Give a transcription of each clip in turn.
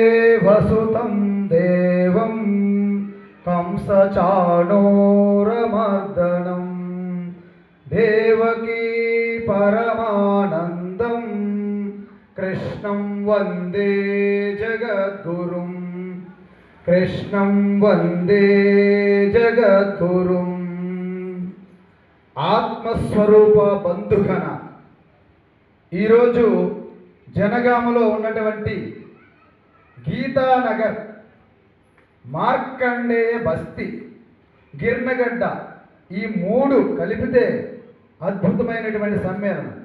वसुदेवसुतं देवं कंसचाणूरमर्दनं देवकी परमानन्दं कृष्णं वन्दे जगद्गुरुं कृष्णं वन्दे जगद्गुरुं। ఆత్మస్వరూప బంధుగణ ఈరోజు జనగామలో ఉన్నటువంటి గీతానగర్, మార్కండేయ బస్తీ, గిర్నగడ్డ ఈ మూడు కలిపితే అద్భుతమైనటువంటి సమ్మేళనం.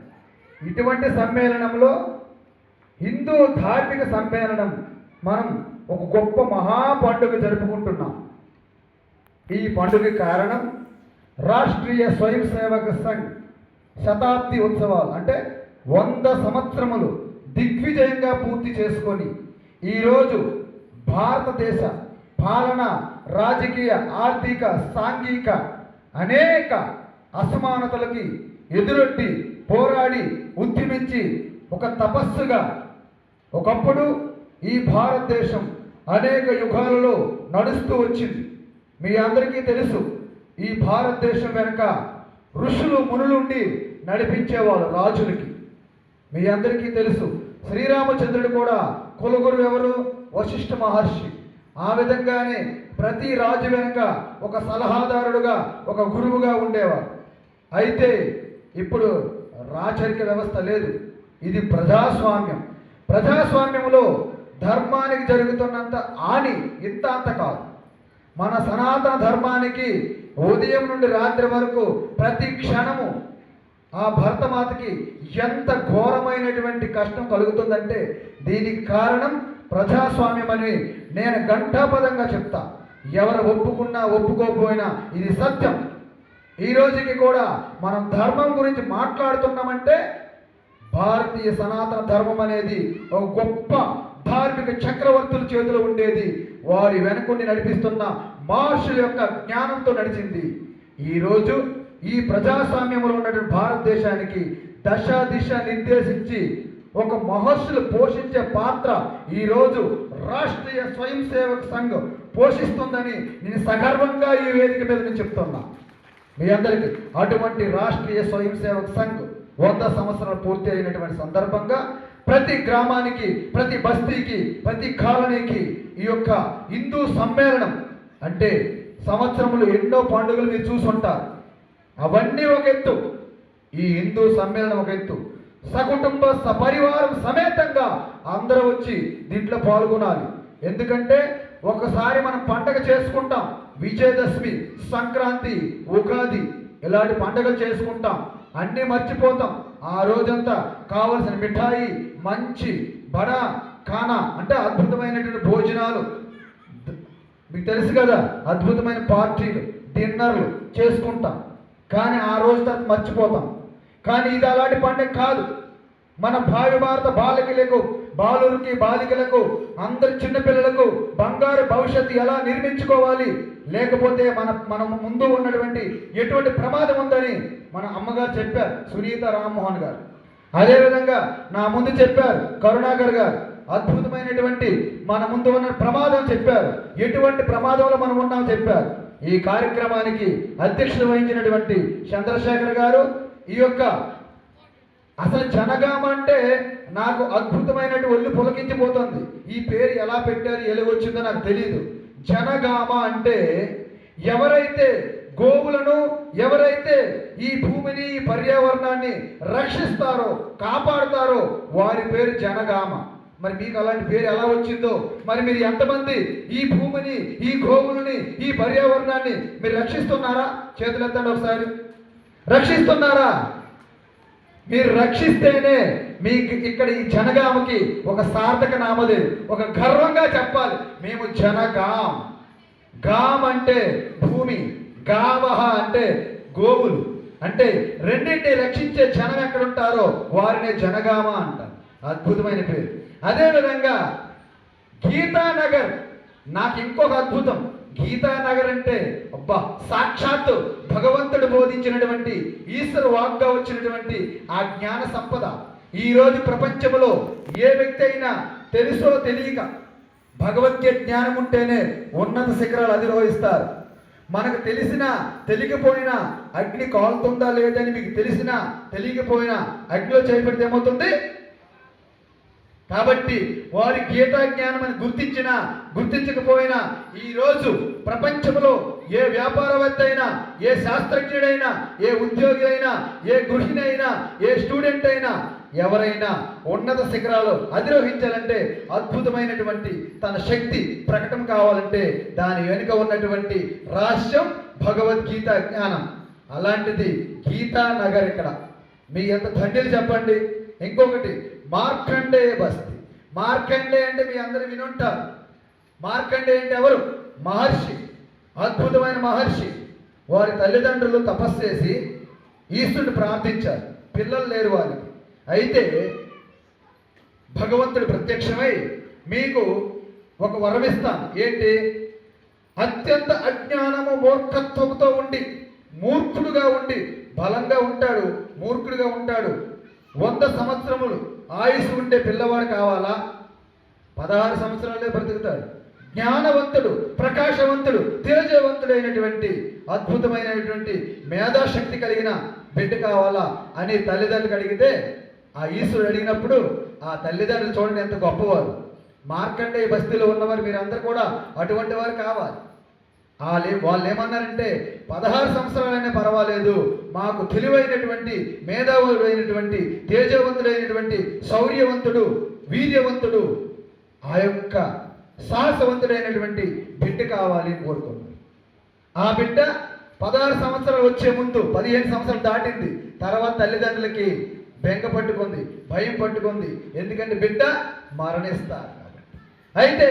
ఇటువంటి సమ్మేళనంలో హిందూ ధార్మిక సమ్మేళనం మనం ఒక గొప్ప మహా పండుగ జరుపుకుంటున్నాం. ఈ పండుగ కారణం రాష్ట్రీయ స్వయం సేవక సంఘ్ శతాబ్ది ఉత్సవాలు, అంటే 100 సంవత్సరములు దిగ్విజయంగా పూర్తి చేసుకొని ఈరోజు భారతదేశ పాలన, రాజకీయ, ఆర్థిక, సాంఘిక అనేక అసమానతలకి ఎదురొట్టి పోరాడి ఉద్యమించి ఒక తపస్సుగా ఒకప్పుడు ఈ భారతదేశం అనేక యుగాలలో నడుస్తూ వచ్చింది. మీ అందరికీ తెలుసు, ఈ భారతదేశం వెనుక ఋషులు మునులుండి నడిపించేవాళ్ళు రాజులకి. మీ అందరికీ తెలుసు, శ్రీరామచంద్రుడు కూడా కులగురు ఎవరు? వశిష్ఠ మహర్షి. ఆ విధంగానే ప్రతి రాజు వెనుక ఒక సలహాదారుడుగా, ఒక గురువుగా ఉండేవారు. అయితే ఇప్పుడు రాచరిక వ్యవస్థ లేదు, ఇది ప్రజాస్వామ్యం. ప్రజాస్వామ్యంలో ధర్మానికి జరుగుతున్నంత హాని ఇంత అంత కాదు. మన సనాతన ధర్మానికి ఉదయం నుండి రాత్రి వరకు ప్రతి క్షణము ఆ భరతమాతకి ఎంత ఘోరమైనటువంటి కష్టం కలుగుతుందంటే దీనికి కారణం ప్రజాస్వామ్యం అని నేను ఘంటాపదంగా చెప్తా. ఎవరు ఒప్పుకున్నా ఒప్పుకోకపోయినా ఇది సత్యం. ఈ రోజుకి కూడా మనం ధర్మం గురించి మాట్లాడుతున్నామంటే భారతీయ సనాతన ధర్మం అనేది ఒక గొప్ప ధార్మిక చక్రవర్తుల చేతిలో ఉండేది. వారి వెనుకుండి నడిపిస్తున్న మహర్షుల యొక్క జ్ఞానంతో నడిచింది. ఈరోజు ఈ ప్రజాస్వామ్యంలో ఉన్నటువంటి భారతదేశానికి దశ దిశ నిర్దేశించి ఒక మహర్షులు పోషించే పాత్ర ఈరోజు రాష్ట్రీయ స్వయం సేవక సంఘం పోషిస్తుందని నేను సగర్వంగా ఈ వేదిక మీద నేను చెప్తున్నా మీ అందరికీ. అటువంటి రాష్ట్రీయ స్వయం సేవక సంఘం 100 సంవత్సరాలు పూర్తి అయినటువంటి సందర్భంగా ప్రతి గ్రామానికి, ప్రతి బస్తీకి, ప్రతి కాలనీకి ఈ యొక్క హిందూ సమ్మేళనం, అంటే సంవత్సరములు ఎన్నో పండుగలు మీరు చూసుంటారు, అవన్నీ ఒక ఎత్తు, ఈ హిందూ సమ్మేళనం ఒక ఎత్తు. సకుటుంబ సపరివారం సమేతంగా అందరూ వచ్చి దీంట్లో పాల్గొనాలి. ఎందుకంటే ఒకసారి మనం పండగ చేసుకుంటాం, విజయదశమి, సంక్రాంతి, ఉగాది ఇలాంటి పండుగలు చేసుకుంటాం, అన్నీ మర్చిపోతాం. ఆ రోజంతా కావలసిన మిఠాయి, మంచి బడా ఖానా అంటే అద్భుతమైనటువంటి భోజనాలు, మీకు తెలుసు కదా, అద్భుతమైన పార్టీలు, డిన్నర్లు చేసుకుంటాం. కానీ ఆ రోజు తర్వాత మర్చిపోతాం. కానీ ఇది అలాంటి పండుగ కాదు. మన భావి భారత బాలికలకు, బాలురికి, బాలికలకు, అందరి చిన్నపిల్లలకు బంగారు భవిష్యత్తు ఎలా నిర్మించుకోవాలి, లేకపోతే మన ముందు ఉన్నటువంటి ఎటువంటి ప్రమాదం ఉందని మన అమ్మగారు చెప్పారు, సునీత రామ్మోహన్ గారు. అదేవిధంగా నా ముందు చెప్పారు కరుణాకర్ గారు, అద్భుతమైనటువంటి మన ముందు ఉన్న ప్రమాదం చెప్పారు, ఎటువంటి ప్రమాదంలో మనం ఉన్నాం చెప్పారు. ఈ కార్యక్రమానికి అధ్యక్షత వహించినటువంటి చంద్రశేఖర్ గారు, ఈ యొక్క అసలు జనగామ అంటే నాకు అద్భుతమైనటువంటి ఒళ్ళు పులకించిపోతుంది. ఈ పేరు ఎలా పెట్టారు, ఎలాగొచ్చిందో నాకు తెలియదు. జనగామ అంటే ఎవరైతే గోవులను, ఎవరైతే ఈ భూమిని, ఈ పర్యావరణాన్ని రక్షిస్తారో, కాపాడుతారో వారి పేరు జనగామ. మరి మీకు అలాంటి పేరు ఎలా వచ్చిందో, మరి మీరు ఎంతమంది ఈ భూమిని, ఈ గోవులని, ఈ పర్యావరణాన్ని మీరు రక్షిస్తున్నారా? చేతులెత్తండి ఒకసారి. రక్షిస్తున్నారా? మీరు రక్షిస్తేనే మీకు ఇక్కడ ఈ జనగామకి ఒక సార్థక నామదే, ఒక గర్వంగా చెప్పాలి, మేము జనగాం. గాం అంటే భూమి, గావహ అంటే గోవులు, అంటే రెండింటిని రక్షించే జనం ఎక్కడుంటారో వారినే జనగామ అంటారు. అద్భుతమైన పేరు. అదేవిధంగా గీతానగర్ నాకు ఇంకొక అద్భుతం, గీతానగర్ అంటే అబ్బా, సాక్షాత్తు భగవంతుడు బోధించినటువంటి ఈశ్వర వాగ్గా వచ్చినటువంటి ఆ జ్ఞాన సంపద. ఈరోజు ప్రపంచంలో ఏ వ్యక్తి అయినా తెలుసో తెలియక భగవద్గీత జ్ఞానం ఉంటేనే ఉన్నత శిఖరాలు అధిరోహిస్తారు. మనకు తెలిసినా తెలియకపోయినా అగ్ని కాలుతుందా లేదని మీకు తెలిసినా తెలియకపోయినా అగ్నిలో చేపడితే ఏమవుతుంది? కాబట్టి వారి గీతా జ్ఞానం అని గుర్తించినా గుర్తించకపోయినా ఈరోజు ప్రపంచంలో ఏ వ్యాపారవేత్త అయినా, ఏ శాస్త్రజ్ఞుడైనా, ఏ ఉద్యోగి అయినా, ఏ గృహిణి అయినా, ఏ స్టూడెంట్ అయినా, ఎవరైనా ఉన్నత శిఖరాలు అధిరోహించాలంటే, అద్భుతమైనటువంటి తన శక్తి ప్రకటన కావాలంటే దాని వెనుక ఉన్నటువంటి రహస్యం భగవద్గీత జ్ఞానం. అలాంటిది గీతానగర్. ఇక్కడ మీ ఎంత ధన్యులు చెప్పండి. ఇంకొకటి మార్కండేయ బస్తీ. మార్కండే అంటే మీ అందరూ వినుంటారు. మార్కండే అంటే ఎవరు? మహర్షి, అద్భుతమైన మహర్షి. వారి తల్లిదండ్రులు తపస్సు చేసి ఈశ్వరుని ప్రార్థించారు. పిల్లలు లేరు వారికి. అయితే భగవంతుడు ప్రత్యక్షమై మీకు ఒక వరమిస్తాను. ఏంటి? అత్యంత అజ్ఞానము మూర్ఖత్వంతో ఉండి, మూర్ఖుడుగా ఉండి, బలంగా ఉంటాడు, మూర్ఖుడుగా ఉంటాడు, 100 సంవత్సరములు ఆయుష్ ఉండే పిల్లవాడు కావాలా? 16 సంవత్సరాలే బ్రతుకుతాడు. జ్ఞానవంతుడు, ప్రకాశవంతుడు, తేజవంతుడైనటువంటి అద్భుతమైనటువంటి మేధాశక్తి కలిగిన బిడ్డ కావాలా అని తల్లిదండ్రులకు అడిగితే, ఆ ఈశ్వరుడు అడిగినప్పుడు ఆ తల్లిదండ్రులు చూడండి ఎంత గొప్పవారు. మార్కండేయ బస్తీలో ఉన్నవారు మీరందరూ కూడా అటువంటి వారు కావాలి. వాళ్ళు ఏమన్నారంటే, 16 సంవత్సరాలైనా పర్వాలేదు, మాకు తెలివైనటువంటి, మేధావుడైనటువంటి, తేజవంతుడైనటువంటి, శౌర్యవంతుడు, వీర్యవంతుడు, ఆ యొక్క సాహసవంతుడైనటువంటి బిడ్డ కావాలి అని కోరుకున్నారు. ఆ బిడ్డ 16 సంవత్సరాలు వచ్చే ముందు 15 సంవత్సరాలు దాటింది. తర్వాత తల్లిదండ్రులకి బెంగ పట్టుకుంది, భయం పట్టుకుంది. ఎందుకంటే బిడ్డ మరణిస్తారు కాబట్టి. అయితే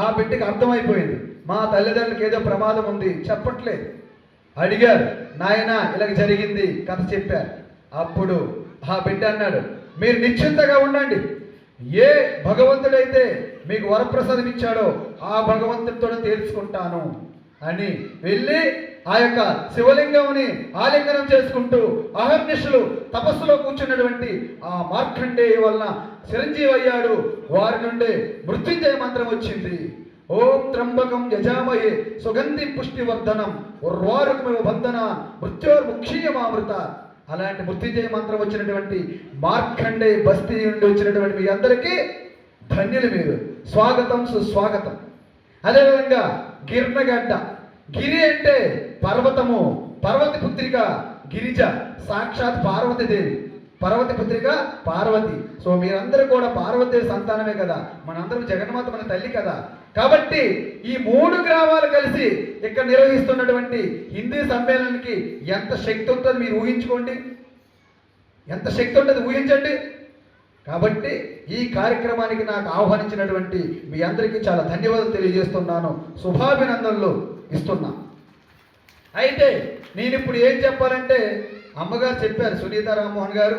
ఆ బిడ్డకి అర్థమైపోయింది, మా తల్లిదండ్రులకి ఏదో ప్రమాదం ఉంది, చెప్పట్లేదు. అడిగారు, నాయన ఇలాగ జరిగింది, కథ చెప్పారు. అప్పుడు ఆ బిడ్డ అన్నాడు, మీరు నిశ్చింతగా ఉండండి, ఏ భగవంతుడైతే మీకు వరప్రసాదం ఇచ్చాడో ఆ భగవంతుడితో తేల్చుకుంటాను అని వెళ్ళి ఆ యొక్క శివలింగంని ఆలింగనం చేసుకుంటూ అహర్నిశలు తపస్సులో కూర్చున్నటువంటి ఆ మార్కండేయ వలన చిరంజీవి అయ్యాడు. వారి నుండి మృత్యుంజయ మంత్రం వచ్చింది. ఓం త్రంబకం యజామహే సుగంధి పుష్టివర్ధనం ఉర్వారుకమివ బంధన మృత్యోర్ముక్షీయమామృత. అలాంటి మృత్యుంజయ మంత్రం వచ్చినటువంటి మార్కండేయ బస్తీ నుండి వచ్చినటువంటి మీ అందరికీ ధన్యులు. మీరు స్వాగతం, సుస్వాగతం. అదేవిధంగా గిర్నగడ్డ. గిరి అంటే పర్వతము, పర్వతి పుత్రిక గిరిజ, సాక్షాత్ పార్వతీదేవి. పర్వతి పుత్రిక పార్వతి. సో మీరందరూ కూడా పార్వతీదేవి సంతానమే కదా, మనందరం జగన్మాత మన తల్లి కదా. కాబట్టి ఈ 3 గ్రామాలు కలిసి ఇక్కడ నిర్వహిస్తున్నటువంటి హిందీ సమ్మేళనానికి ఎంత శక్తి ఉంటుందో మీరు ఊహించుకోండి, ఎంత శక్తి ఉంటుంది ఊహించండి. కాబట్టి ఈ కార్యక్రమానికి నాకు ఆహ్వానించినటువంటి మీ అందరికీ చాలా ధన్యవాదాలు తెలియజేస్తున్నాను, శుభాభినందనలు ఇస్తున్నా. అయితే నేను ఇప్పుడు ఏం చెప్పాలంటే, అమ్మగారు చెప్పారు, సునీత రామ్మోహన్ గారు,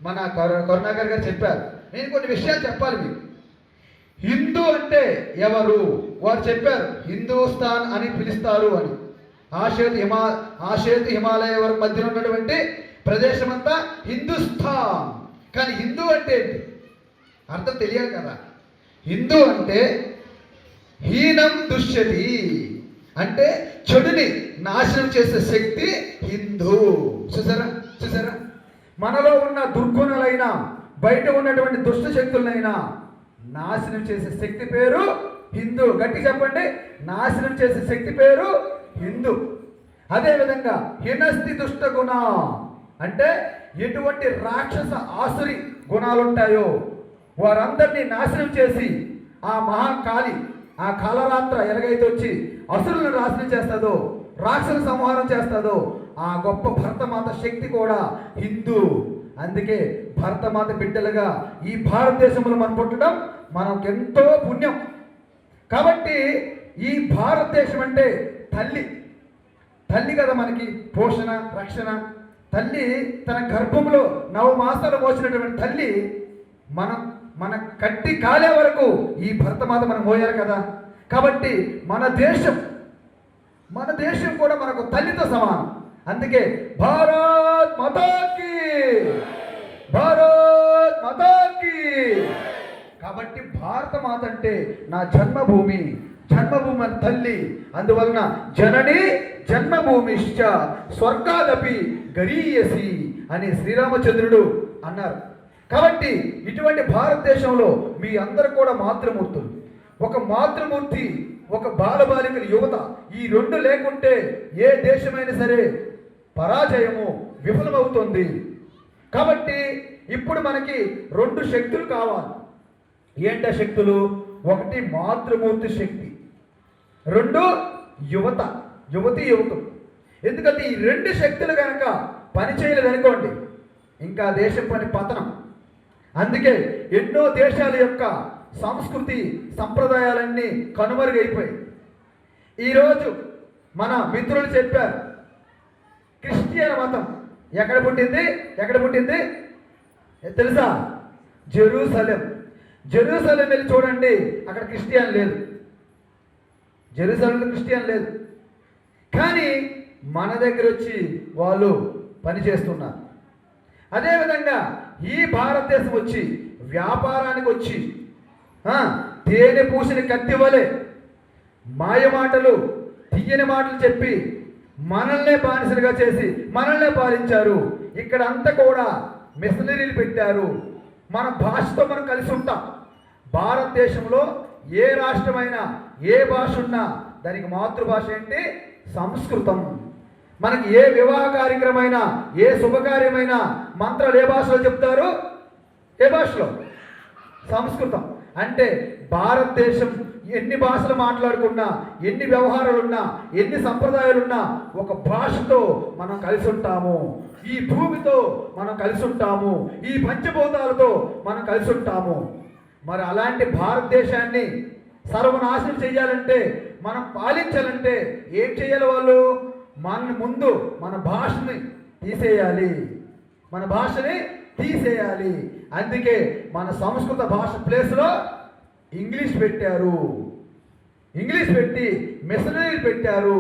మన కరుణాకర్ గారు చెప్పారు. నేను కొన్ని విషయాలు చెప్పాలి మీకు. హిందూ అంటే ఎవరు? వారు చెప్పారు హిందూస్థాన్ అని పిలుస్తారు అని. ఆషేతు హిమాలయ వరకు మధ్యలో ఉన్నటువంటి ప్రదేశం అంతా హిందూస్థాన్. కానీ హిందూ అంటే ఏంటి? అర్థం తెలియాలి కదా. హిందూ అంటే హీనం దుష్యతి, అంటే చెడుని నాశనం చేసే శక్తి హిందూ. చూసారా చూసారా, మనలో ఉన్న దుర్గుణాలైనా బయట ఉన్నటువంటి దుష్ట శక్తులైనా నాశనం చేసే శక్తి పేరు హిందూ. గట్టి చెప్పండి, నాశనం చేసే శక్తి పేరు హిందూ. అదేవిధంగా హినస్తి దుష్ట గుణ అంటే ఎటువంటి రాక్షస ఆసురి గుణాలు ఉంటాయో వారందరినీ నాశనం చేసి ఆ మహాకాళి, ఆ కాలరాత్ర ఎలాగైతే వచ్చి అసురులను నాశనం చేస్తుందో, రాక్షస సంహారం చేస్తుందో, ఆ గొప్ప భరతమాత శక్తి కూడా హిందూ. అందుకే భరతమాత బిడ్డలుగా ఈ భారతదేశంలో మనం పుట్టడం మనకెంతో పుణ్యం. కాబట్టి ఈ భారతదేశం అంటే తల్లి, తల్లి కదా మనకి పోషణ, రక్షణ. తల్లి తన గర్భంలో 9 మాసాలు మోసినటువంటి తల్లి మన కట్టి కాలే వరకు ఈ భరతమాత మనం మోయాలి కదా. కాబట్టి మన దేశం కూడా మనకు తల్లితో సమానం. అందుకే భారత్ మాతాకి, భారత్ మాతాకి. కాబట్టి భారత మాత అంటే నా జన్మభూమి అని తల్లి. అందువలన జనని జన్మభూమిశ్చ స్వర్గాదపి గరీయసి అని శ్రీరామచంద్రుడు అన్నారు. కాబట్టి ఇటువంటి భారతదేశంలో మీ అందరూ కూడా మాతృమూర్తులు. ఒక మాతృమూర్తి, ఒక బాలబాలికల యువత, ఈ రెండు లేకుంటే ఏ దేశమైనా సరే పరాజయము, విఫలమవుతుంది. కాబట్టి ఇప్పుడు మనకి రెండు శక్తులు కావాలి. ఏంట శక్తులు? ఒకటి మాతృమూర్తి శక్తి, రెండు యువతులు. ఎందుకంటే ఈ రెండు శక్తులు కనుక పనిచేయలేదనుకోండి, ఇంకా దేశం పని పతనం. అందుకే ఎన్నో దేశాల యొక్క సంస్కృతి సంప్రదాయాలన్నీ కనుమరుగైపోయాయి. ఈరోజు మన మిత్రులు చెప్పారు, క్రిస్టియన్ మతం ఎక్కడ పుట్టింది తెలుసా? జెరూసలేం వెళ్ళి చూడండి, అక్కడ క్రిస్టియన్ లేదు. జెరూసలేంలో క్రిస్టియన్ లేదు. కానీ మన దగ్గర వచ్చి వాళ్ళు పనిచేస్తున్నారు. అదేవిధంగా ఈ భారతదేశం వచ్చి వ్యాపారానికి వచ్చి తేనె పూసిన కత్తి వలె మాయమాటలు, తీయని మాటలు చెప్పి మనల్నే బానిసలుగా చేసి మనల్నే పాలించారు. ఇక్కడ అంతా కూడా మిషనరీలు పెట్టారు. మన భాషతో మనం కలిసి ఉంటాం. భారతదేశంలో ఏ రాష్ట్రమైనా ఏ భాష ఉన్నా దానికి మాతృభాష ఏంటి? సంస్కృతం. మనకి ఏ వివాహ కార్యక్రమైనా, ఏ శుభకార్యమైనా మంత్రాలు ఏ భాషలో చెప్తారు? ఏ భాషలో? సంస్కృతం. అంటే భారతదేశం ఎన్ని భాషలు మాట్లాడుకున్నా, ఎన్ని వ్యవహారాలున్నా, ఎన్ని సంప్రదాయాలున్నా ఒక భాషతో మనం కలిసి ఉంటాము. ఈ భూమితో మనం కలిసి ఉంటాము. ఈ పంచభూతాలతో మనం కలిసి ఉంటాము. మరి అలాంటి భారతదేశాన్ని సర్వనాశనం చేయాలంటే, మనం పాలించాలంటే ఏం చేయాలి? వాళ్ళు ముందు మన భాషని తీసేయాలి. అందుకే మన సంస్కృత భాష ప్లేస్లో ఇంగ్లీష్ పెట్టారు. ఇంగ్లీష్ పెట్టి మిషనరీలు పెట్టారు,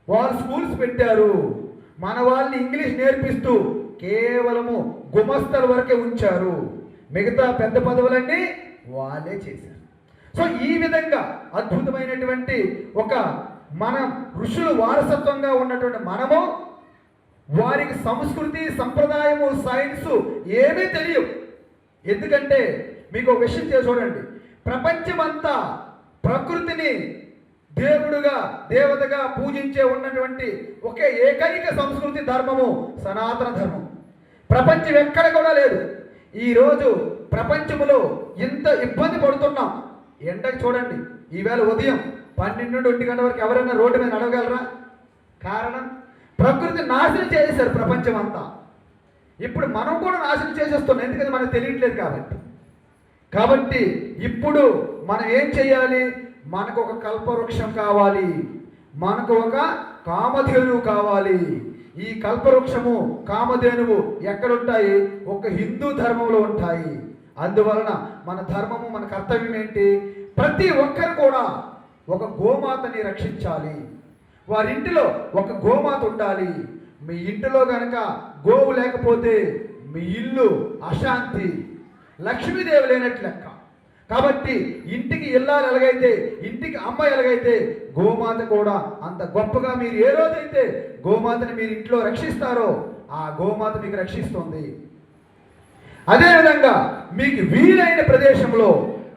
వాళ్ళు స్కూల్స్ పెట్టారు. మన వాళ్ళని ఇంగ్లీష్ నేర్పిస్తూ కేవలము గుమస్తల వరకే ఉంచారు. మిగతా పెద్ద పదవులన్నీ వాళ్ళే చేశారు. సో ఈ విధంగా అద్భుతమైనటువంటి ఒక మన ఋషులు వారసత్వంగా ఉన్నటువంటి మనము, వారికి సంస్కృతి సంప్రదాయము సైన్సు ఏమీ తెలియవు. ఎందుకంటే మీకు ఒక విషయం చేసి చూడండి, ప్రపంచమంతా ప్రకృతిని దేవుడుగా దేవతగా పూజించే ఉన్నటువంటి ఒకే ఏకైక సంస్కృతి ధర్మము సనాతన ధర్మం. ప్రపంచం ఎక్కడ కూడా లేదు. ఈరోజు ప్రపంచంలో ఇంత ఇబ్బంది పడుతున్నాం. ఎండకు చూడండి, ఈవేళ ఉదయం 12 నుండి 1 గంట వరకు ఎవరైనా రోడ్డు మీద నడవగలరా? కారణం ప్రకృతి నాశనం చేసేసారు ప్రపంచం అంతా. ఇప్పుడు మనం కూడా నాశనం చేసేస్తున్నాం, ఎందుకంటే మనకు తెలియట్లేదు కాబట్టి ఇప్పుడు మనం ఏం చేయాలి? మనకు ఒక కల్పవృక్షం కావాలి, మనకు ఒక కామధేనువు కావాలి. ఈ కల్పవృక్షము కామధేనువు ఎక్కడుంటాయి? ఒక హిందూ ధర్మంలో ఉంటాయి. అందువలన మన ధర్మము, మన కర్తవ్యం ఏంటి? ప్రతి ఒక్కరు కూడా ఒక గోమాతని రక్షించాలి. వారింటిలో ఒక గోమాత ఉండాలి. మీ ఇంటిలో గనక గోవు లేకపోతే మీ ఇల్లు అశాంతి, లక్ష్మీదేవి లేనట్లు లెక్క. కాబట్టి ఇంటికి ఇల్లాలు ఎలాగైతే, ఇంటికి అమ్మ ఎలాగైతే, గోమాత కూడా అంత గొప్పగా మీరు ఏ రోజైతే గోమాతని మీరు ఇంట్లో రక్షిస్తారో ఆ గోమాత మీకు రక్షిస్తుంది. అదేవిధంగా మీకు వీలైన ప్రదేశంలో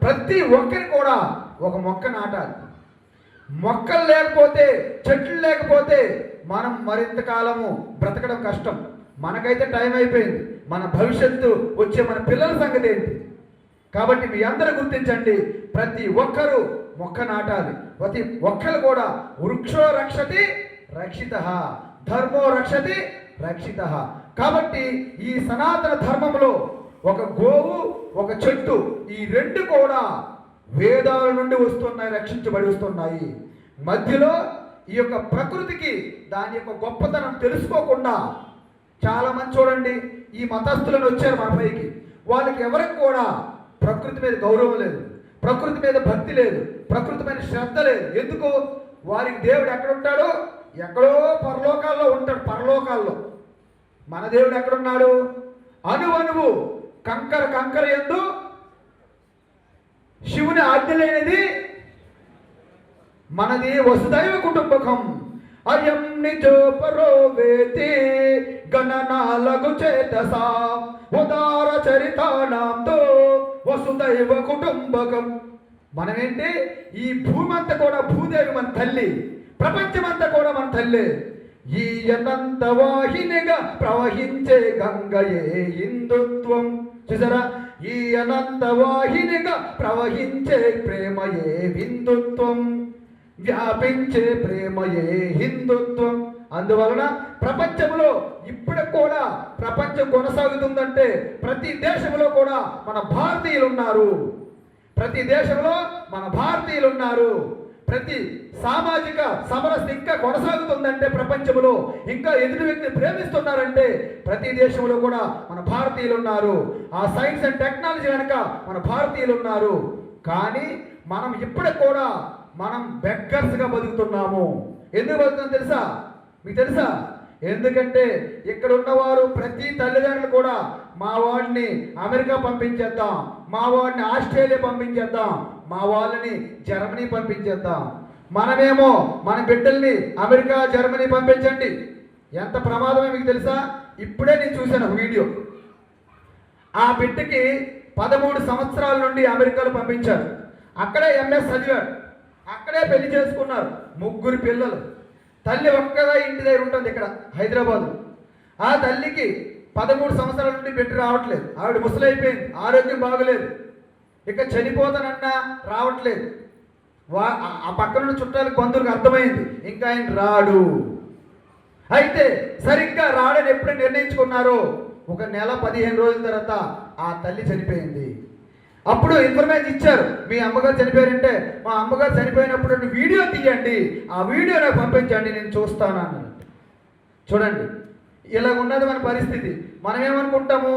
ప్రతి ఒక్కరి కూడా ఒక మొక్క నాటాలి. మొక్కలు లేకపోతే, చెట్లు లేకపోతే మనం మరింత కాలము బ్రతకడం కష్టం. మనకైతే టైం అయిపోయింది. మన భవిష్యత్తు వచ్చే మన పిల్లల సంగతి ఏంటి? కాబట్టి మీ అందరూ గుర్తించండి, ప్రతి ఒక్కరూ మొక్క నాటాలి. ప్రతి ఒక్కరు కూడా వృక్షో రక్షతి రక్షితః, ధర్మో రక్షతి రక్షితః. కాబట్టి ఈ సనాతన ధర్మంలో ఒక గోవు, ఒక చెట్టు, ఈ రెండు కూడా వేదాల నుండి వస్తున్నాయి, రక్షించబడి వస్తున్నాయి. మధ్యలో ఈ యొక్క ప్రకృతికి దాని యొక్క గొప్పతనం తెలుసుకోకుండా చాలామంది చూడండి, ఈ మతస్థులను వచ్చారు మన పైకి, వాళ్ళకి ఎవరికి కూడా ప్రకృతి మీద గౌరవం లేదు, ప్రకృతి మీద భక్తి లేదు, ప్రకృతి మీద శ్రద్ధ లేదు. ఎందుకు? వారికి దేవుడు ఎక్కడ ఉంటాడు? ఎక్కడో పరలోకాల్లో ఉంటాడు, పరలోకాల్లో. మన దేవుడు ఎక్కడున్నాడు? అణువణువు కంకర యందు శివుని ఆజ్ఞ లేనిది మనది వసుదైవ కుటుంబకం. అయం నిజోపరో వేతి గణనాలగు చేతసా ఉదార చరితానాంతో వసుదైవ కుటుంబకం. మనమేంటి? ఈ భూమి అంతా కూడా భూదేవి మన తల్లి, ప్రపంచమంతా కూడా మన తల్లి. ఈ అనంత వాహినిగా ప్రవహించే గంగయే హిందుత్వం. చూసారా? ఈ అనంత వాహినిగా ప్రవహించే ప్రేమయే హిందుత్వం, వ్యాపించే ప్రేమయే హిందుత్వం. అందువలన ప్రపంచంలో ఇప్పుడు కూడా ప్రపంచం కొనసాగుతుందంటే ప్రతి దేశంలో కూడా మన భారతీయులు ఉన్నారు. ప్రతి దేశంలో మన భారతీయులు ఉన్నారు. ప్రతి సామాజిక సమరస్య ఇంకా కొనసాగుతుందంటే ప్రపంచంలో ఇంకా ఎదుటి వ్యక్తిని ప్రేమిస్తున్నారంటే ప్రతి దేశంలో కూడా మన భారతీయులు ఉన్నారు. ఆ సైన్స్ అండ్ టెక్నాలజీ వెనక మన భారతీయులు ఉన్నారు. కానీ మనం ఇప్పటికి కూడా మనం బెగ్గర్స్గా బతుకుతున్నాము. ఎందుకు బతుకుతున్నాం తెలుసా? మీకు తెలుసా? ఎందుకంటే ఇక్కడ ఉన్నవారు ప్రతి తల్లిదండ్రులు కూడా మా వాడిని అమెరికా పంపించేద్దాం, మా వాడిని ఆస్ట్రేలియా పంపించేద్దాం, మా వాళ్ళని జర్మనీ పంపించేద్దాం. మనమేమో మన బిడ్డల్ని అమెరికా జర్మనీ పంపించండి. ఎంత ప్రమాదమే మీకు తెలుసా? ఇప్పుడే నేను చూశాను ఒక వీడియో. ఆ బిడ్డకి 13 సంవత్సరాల నుండి అమెరికాలో పంపించారు. అక్కడే ఎంఎస్ చదివాడు, అక్కడే పెళ్లి చేసుకున్నారు. 3 పిల్లలు. తల్లి ఒక్కగా ఇంటి దగ్గర ఉంటుంది ఇక్కడ హైదరాబాదు. ఆ తల్లికి 13 సంవత్సరాల నుండి బిడ్డ రావట్లేదు. ఆవిడ ముసలైపోయింది, ఆరోగ్యం బాగలేదు, ఇక చనిపోతానన్నా రావట్లేదు. ఆ పక్కన చుట్టాలకు బంధువులకు అర్థమైంది ఇంకా ఆయన రాడు. అయితే సరిగ్గా రాడని ఎప్పుడు నిర్ణయించుకున్నారో 1 నెల 15 రోజుల తర్వాత ఆ తల్లి చనిపోయింది. అప్పుడు ఇన్ఫర్మేషన్ ఇచ్చారు, మీ అమ్మగారు చనిపోయారంటే మా అమ్మగారు చనిపోయినప్పుడు వీడియో తీయండి, ఆ వీడియో నాకు పంపించండి, నేను చూస్తాను అన్నారు. చూడండి, ఇలాగ ఉన్నది మన పరిస్థితి. మనం ఏమనుకుంటాము?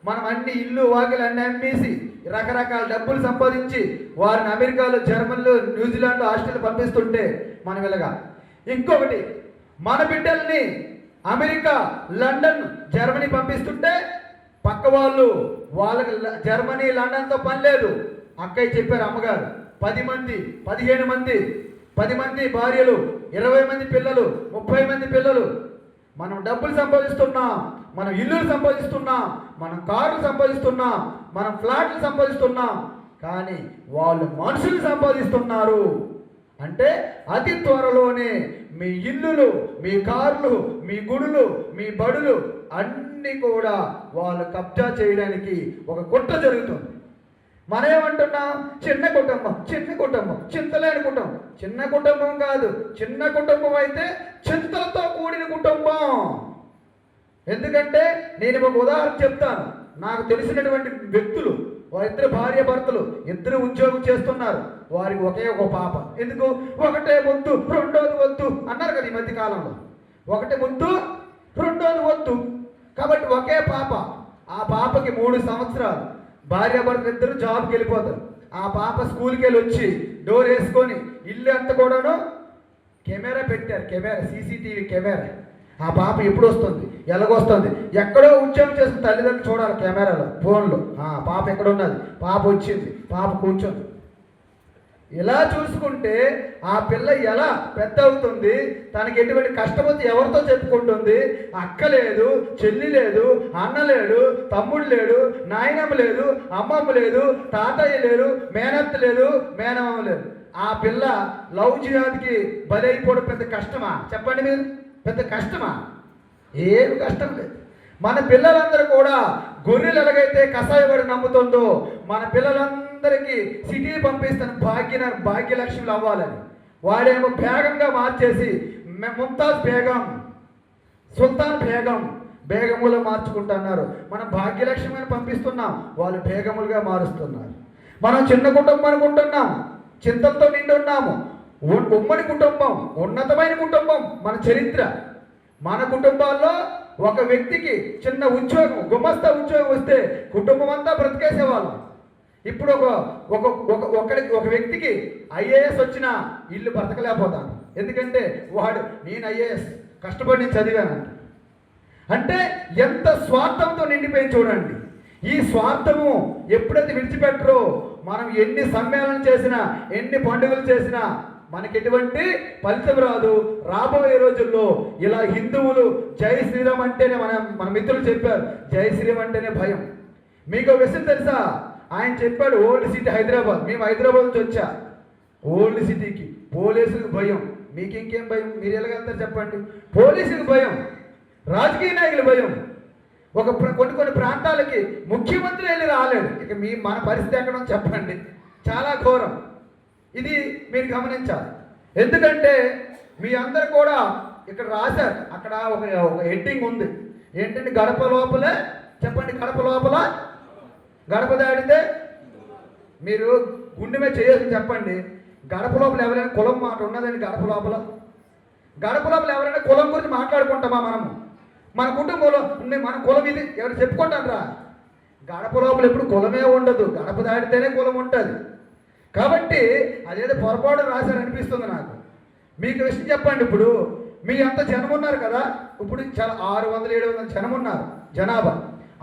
మనం అన్ని ఇల్లు వాకిలు అన్ని అమ్మేసి రకరకాల డబ్బులు సంపాదించి వారిని అమెరికాలో, జర్మనీలో, న్యూజిలాండ్, ఆస్ట్రేలియా పంపిస్తుంటే మనం ఇలాగా. ఇంకొకటి, మన బిడ్డల్ని అమెరికా, లండన్, జర్మనీ పంపిస్తుంటే పక్క వాళ్ళకి జర్మనీ, లండన్తో పని లేదు. అక్కయ్య చెప్పారు అమ్మగారు, 10 మంది 15 మంది 10 మంది భార్యలు, 20 మంది పిల్లలు, 30 మంది పిల్లలు. మనం డబ్బులు సంపాదిస్తున్నాం, మనం ఇల్లులు సంపాదిస్తున్నాం, మనం కార్లు సంపాదిస్తున్నాం, మనం ఫ్లాట్లు సంపాదిస్తున్నాం, కానీ వాళ్ళు మనుషులు సంపాదిస్తున్నారు. అంటే అతి త్వరలోనే మీ ఇల్లులు, మీ కార్లు, మీ గుడులు, మీ బడులు అన్నీ కూడా వాళ్ళు కబ్జా చేయడానికి ఒక కుట్ర జరుగుతుంది. మనం ఏమంటున్నాం? చిన్న కుటుంబం, చిన్న కుటుంబం, చింతలేని కుటుంబం. చిన్న కుటుంబం కాదు, చిన్న కుటుంబం అయితే చింతలతో కూడిన కుటుంబం. ఎందుకంటే నేను ఒక ఉదాహరణ చెప్తాను. నాకు తెలిసినటువంటి వ్యక్తులు, వారిద్దరు భార్య భర్తలు, ఇద్దరు ఉద్యోగం చేస్తున్నారు. వారికి ఒకే ఒక పాప. ఎందుకు? ఒకటే ముద్దు, రెండోది వద్దు అన్నారు కదా ఈ మధ్య కాలంలో. ఒకటి ముద్దు, రెండోది వద్దు. కాబట్టి ఒకే పాప. ఆ పాపకి 3 సంవత్సరాలు. భార్య భర్త ఇద్దరు జాబ్కి వెళ్ళిపోతారు. ఆ పాప స్కూల్కి వెళ్ళి వచ్చి డోర్ వేసుకొని ఇల్లు అంతా కూడాను కెమెరా పెట్టారు, కెమెరా, సీసీటీవీ కెమెరా. ఆ పాప ఎప్పుడు వస్తుంది, ఎలాగొస్తుంది, ఎక్కడో ఉద్యోగం చేస్తుంది, తల్లిదండ్రులు చూడాలి కెమెరాలో, ఫోన్లో. పాప ఎక్కడ ఉన్నది, పాప వచ్చింది, పాప కూర్చొని. ఇలా చూసుకుంటే ఆ పిల్ల ఎలా పెద్ద అవుతుంది, తనకి ఎటువంటి కష్టం వచ్చి ఎవరితో చెప్పుకుంటుంది? అక్క లేదు, చెల్లి లేదు, అన్న లేడు, తమ్ముడు లేడు, నాయనమ్మ లేదు, అమ్మమ్మ లేదు, తాతయ్య లేరు, మేనత్త లేదు, మేనమ్మ లేదు. ఆ పిల్ల లవ్ జిహాద్కి బలైపోవడం పెద్ద కష్టమా? చెప్పండి మీరు, పెద్ద కష్టమా? ఏమి కష్టం లేదు. మన పిల్లలందరూ కూడా గొర్రెలు ఎలాగైతే కషాయబడి నమ్ముతుందో, మన పిల్లలందరికీ సిటీ పంపిస్తాను భాగ్యలక్ష్మిలు అవ్వాలని. వాడేమో బేగంగా మార్చేసి ముంతాజ్ బేగం, సుల్తాన్ బేగం, బేగములు మార్చుకుంటున్నారు. మనం భాగ్యలక్ష్మిని పంపిస్తున్నాం, వాళ్ళు బేగములుగా మారుస్తున్నారు. మనం చిన్న కుటుంబం అనుకుంటున్నాం, చింతలతో నిండి ఉన్నాము. ఉమ్మడి కుటుంబం, ఉన్నతమైన కుటుంబం మన చరిత్ర. మన కుటుంబాల్లో ఒక వ్యక్తికి చిన్న ఉద్యోగం, గుమస్తా ఉద్యోగం వస్తే కుటుంబం అంతా బ్రతికేసేవాళ్ళం. ఇప్పుడు ఒక వ్యక్తికి ఐఏఎస్ వచ్చినా ఇల్లు బ్రతకలేకపోతాను. ఎందుకంటే నేను ఐఏఎస్ కష్టపడి నేను చదివాను అంటే ఎంత స్వార్థంతో నిండిపోయి చూడండి. ఈ స్వార్థము ఎప్పుడైతే విడిచిపెట్టరో మనం ఎన్ని సమ్మేళనం చేసినా ఎన్ని పండుగలు చేసినా మనకి ఎటువంటి ఫలితం రాదు. రాబోయే రోజుల్లో ఇలా హిందువులు జై శ్రీరామ్ అంటేనే మన మిత్రులు చెప్పారు, జై శ్రీరామ్ అంటేనే భయం. మీకు విషయం తెలుసా? ఆయన చెప్పాడు ఓల్డ్ సిటీ హైదరాబాద్, మేము హైదరాబాద్ నుంచి వచ్చా. ఓల్డ్ సిటీకి పోలీసులకు భయం, మీకు ఇంకేం భయం? మీరు ఎలాగెళ్తారు చెప్పండి? పోలీసులకు భయం, రాజకీయ నాయకుల భయం. కొన్ని ప్రాంతాలకి ముఖ్యమంత్రి వెళ్ళి రాలేడు. ఇక మన పరిస్థితి ఎక్కడ చెప్పండి? చాలా ఘోరం. ఇది మీరు గమనించాలి. ఎందుకంటే మీ అందరు కూడా ఇక్కడ రాశారు, అక్కడ ఒక హెడ్డింగ్ ఉంది ఏంటంటే గడప లోపలే, చెప్పండి, గడప లోపల గడప దాడితే మీరు గుండె మీద చేయాలని చెప్పండి. గడప లోపల ఎవరైనా కులం మాట ఉన్నదండి? గడప లోపల ఎవరైనా కులం గురించి మాట్లాడుకుంటామా? మన కుటుంబంలో మన కులం ఇది ఎవరు చెప్పుకుంటారా? గడప లోపల ఎప్పుడు కులమే ఉండదు, గడప దాడితేనే కులం ఉంటుంది. కాబట్టి అదేదో పొరపాటు రాశారనిపిస్తుంది నాకు. మీకు విషయం చెప్పండి, ఇప్పుడు మీ అంత జనం ఉన్నారు కదా, ఇప్పుడు చాలా 600-700 జనం ఉన్నారు జనాభా.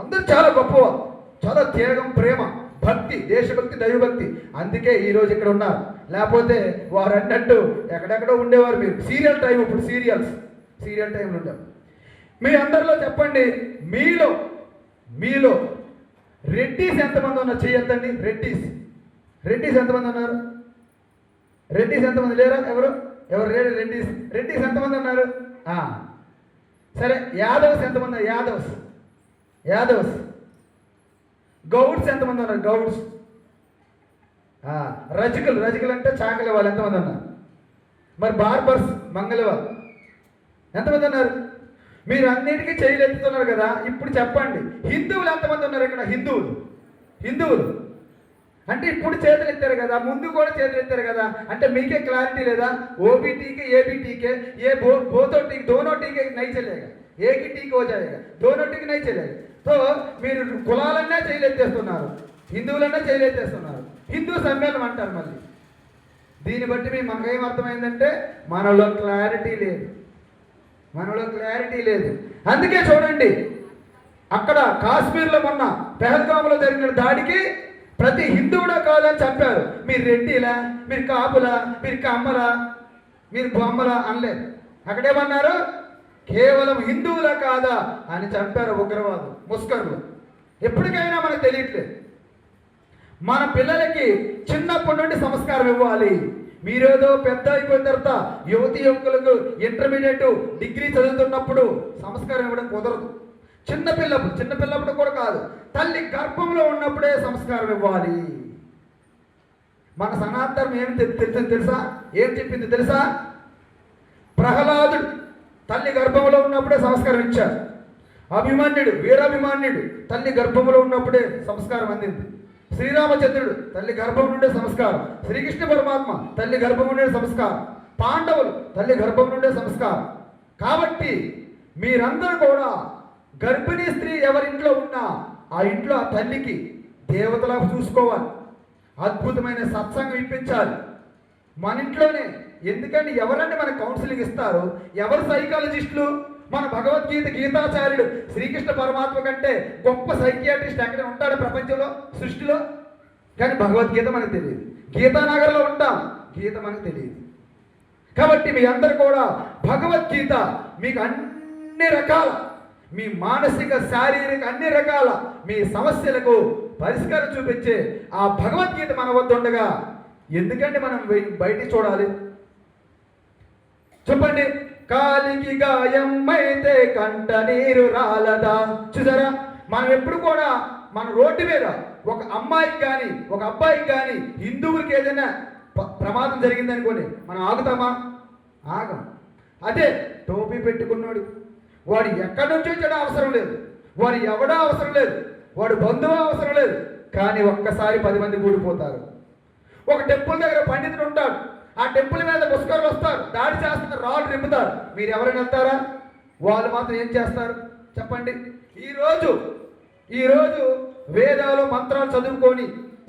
అందరూ చాలా గొప్పవారు, చాలా త్యాగం, ప్రేమ, భక్తి, దేశభక్తి, దైవభక్తి. అందుకే ఈరోజు ఇక్కడ ఉన్నారు. లేకపోతే వారు అన్నట్టు ఎక్కడెక్కడో ఉండేవారు. మీరు సీరియల్ టైం, ఇప్పుడు సీరియల్ టైంలో ఉంటారు. మీ అందరిలో చెప్పండి, మీలో రెడ్డిస్ ఎంతమంది ఉన్నారు? చేయొద్దండి. రెడ్డిస్ ఎంతమంది ఉన్నారు? రెడ్డిస్ ఎంతమంది లేరా? ఎవరు లేరు? రెడ్డిస్ ఎంతమంది ఉన్నారు? సరే, యాదవ్స్ ఎంతమంది? యాదవ్స్. గౌడ్స్ ఎంతమంది ఉన్నారు? గౌడ్స్. రజకులు అంటే చాకలి వాళ్ళు ఎంతమంది ఉన్నారు? మరి బార్బర్స్, మంగళ వాళ్ళు ఎంతమంది ఉన్నారు? మీరు అన్నిటికీ చేయలేస్తున్నారు కదా. ఇప్పుడు చెప్పండి, హిందువులు ఎంతమంది ఉన్నారు ఇక్కడ? హిందువులు అంటే ఇప్పుడు చేతులు ఎత్తారు కదా, ముందు కూడా చేతులు ఎత్తారు కదా. అంటే మీకే క్లారిటీ లేదా? ఓబీటీకే, ఏబీటీకే, ఏ బోతోటీకి, దోనోటీకే నహీ చలేగా, ఏకి టీకి హో జాయేగా, దోనోటీకి నహీ చలేగా. సో మీరు కులాలన్నా చేయలేత్తేస్తున్నారు, హిందువులన్నా చేయలేత్తేస్తున్నారు. హిందూ సమ్మేళనం అంటారు మళ్ళీ. దీన్ని బట్టి మనకేం అర్థమైందంటే మనలో క్లారిటీ లేదు. అందుకే చూడండి, అక్కడ కాశ్మీర్లో మొన్న పెహల్గాంలో జరిగిన దాడికి ప్రతి హిందువుడా కాదని చంపారు. మీరు రెడ్డిలా, మీరు కాపులా, మీరు కమ్మలా, మీరు బొమ్మలా అనలేదు. అక్కడేమన్నారు? కేవలం హిందువులా కాదా అని చంపారు ఉగ్రవాదు ముస్కర్లు. ఎప్పటికైనా మనకు తెలియట్లేదు. మన పిల్లలకి చిన్నప్పటి నుండి సంస్కారం ఇవ్వాలి. మీరేదో పెద్ద అయిపోయిన తర్వాత యువకులకు ఇంటర్మీడియట్, డిగ్రీ చదువుతున్నప్పుడు సంస్కారం ఇవ్వడం కుదరదు. చిన్నపిల్లప్పుడు కూడా కాదు, తల్లి గర్భంలో ఉన్నప్పుడే సంస్కారం ఇవ్వాలి. మన సనాతనం ఏం తెలుసా? ఏం చెప్పింది తెలుసా? ప్రహ్లాదుడు తల్లి గర్భంలో ఉన్నప్పుడే సంస్కారం ఇచ్చారు. వీరాభిమన్యుడు తల్లి గర్భంలో ఉన్నప్పుడే సంస్కారం అందింది. శ్రీరామచంద్రుడు తల్లి గర్భం నుండే సంస్కారం. శ్రీకృష్ణ పరమాత్మ తల్లి గర్భం నుండే సంస్కారం. పాండవులు తల్లి గర్భం నుండే సంస్కారం. కాబట్టి మీరందరూ కూడా గర్భిణీ స్త్రీ ఎవరింట్లో ఉన్నా ఆ ఇంట్లో ఆ తల్లికి దేవతలా చూసుకోవాలి. అద్భుతమైన సత్సంగం ఇప్పించాలి మన ఇంట్లోనే. ఎందుకంటే ఎవరంటే మనకు కౌన్సిలింగ్ ఇస్తారు? ఎవరు సైకాలజిస్టులు? మన భగవద్గీత గీతాచార్యుడు శ్రీకృష్ణ పరమాత్మ కంటే గొప్ప సైకియాట్రిస్ట్ ఎక్కడ ఉంటాడు ప్రపంచంలో, సృష్టిలో? కానీ భగవద్గీత మనకు తెలియదు. గీతానగర్లో ఉంటాం, గీత మనకు తెలియదు. కాబట్టి మీ అందరు కూడా భగవద్గీత మీకు అన్ని రకాల, మీ మానసిక, శారీరక అన్ని రకాల మీ సమస్యలకు పరిష్కారం చూపించే ఆ భగవద్గీత మన వద్ద ఉండగా ఎందుకంటే మనం బయట చూడాలి? చెప్పండి. కాలికి గాయం అయితే కంట నీరు రాలదా? చూసారా? మనం ఎప్పుడు కూడా మన రోడ్డు మీద ఒక అమ్మాయికి కానీ ఒక అబ్బాయికి కానీ హిందువులకి ఏదైనా ప్రమాదం జరిగిందనుకోండి, మనం ఆగుతామా? ఆగం. అదే టోపీ పెట్టుకున్నాడు వాడు ఎక్కడి నుంచి వచ్చాడో అవసరం లేదు, వాడు ఎవడో అవసరం లేదు, వాడు బంధువు అవసరం లేదు, కానీ ఒక్కసారి 10 మంది కూడిపోతారు. ఒక టెంపుల్ దగ్గర పండితుడు ఉంటాడు, ఆ టెంపుల్ మీద ముస్కర్లు వస్తారు, దాడి చేస్తారు, రాళ్ళు రింపుతారు. మీరు ఎవరైనా వెళ్తారా? వాళ్ళు మాత్రం ఏం చేస్తారు చెప్పండి? ఈరోజు వేదాలు మంత్రాలు చదువుకొని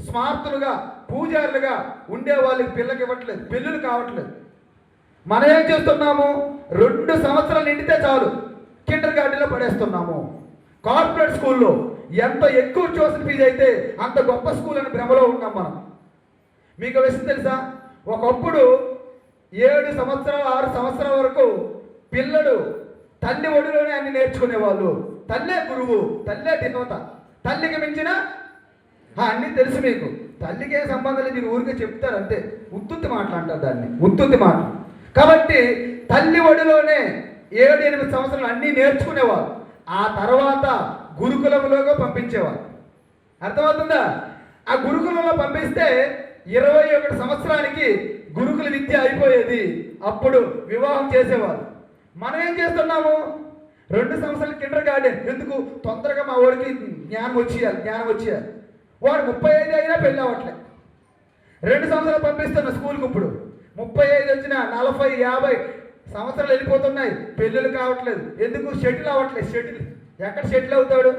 స్మార్తులుగా పూజారులుగా ఉండే వాళ్ళకి పిల్లకి ఇవ్వట్లేదు, పెళ్ళిళ్ళు కావట్లేదు. మనం ఏం చేస్తున్నాము, 2 సంవత్సరాలు నిండితే చాలు కిండర్ గార్డెన్లో పడేస్తున్నాము. కార్పొరేట్ స్కూల్లో ఎంత ఎక్కువ ట్యూషన్ ఫీజు అయితే అంత గొప్ప స్కూల్ అని భ్రమలో ఉన్నాం మనం. మీకు విషయం తెలుసా, ఒకప్పుడు 7 సంవత్సరాలు 6 సంవత్సరాల వరకు పిల్లలు తల్లి ఒడిలోనే అన్ని నేర్చుకునేవాళ్ళు. తల్లే గురువు, తల్లే దేవత, తల్లికి మించిన అన్నీ తెలుసు మీకు. తల్లికి ఏ సంబంధం లేదు, మీరు ఊరికే చెప్తారు అంతే. ఉత్తుత్తి మాటలు అంటారు దాన్ని, ఉత్తుత్తి మాటలు. కాబట్టి తల్లి ఒడిలోనే 7-8 సంవత్సరాలు అన్నీ నేర్చుకునేవారు. ఆ తర్వాత గురుకులంలోగా పంపించేవారు. అర్థమవుతుందా? ఆ గురుకులంలో పంపిస్తే 21 సంవత్సరానికి గురుకుల విద్య అయిపోయేది. అప్పుడు వివాహం చేసేవారు. మనం ఏం చేస్తున్నాము, 2 సంవత్సరాలు కిండర్ గార్డెన్ ఎందుకు, తొందరగా మా వాడికి జ్ఞానం వచ్చేయాలి. వాడు 35 అయినా పెళ్ళి అవ్వట్లే. 2 సంవత్సరాలు పంపిస్తున్న స్కూల్కి. ఇప్పుడు 35 వచ్చినా 40, 50 సంవత్సరాలు వెళ్ళిపోతున్నాయి, పెళ్ళిళ్ళు కావట్లేదు. ఎందుకు, షెటిల్ అవ్వట్లేదు. షెటిల్ ఎక్కడ షెటిల్ అవుతాడు,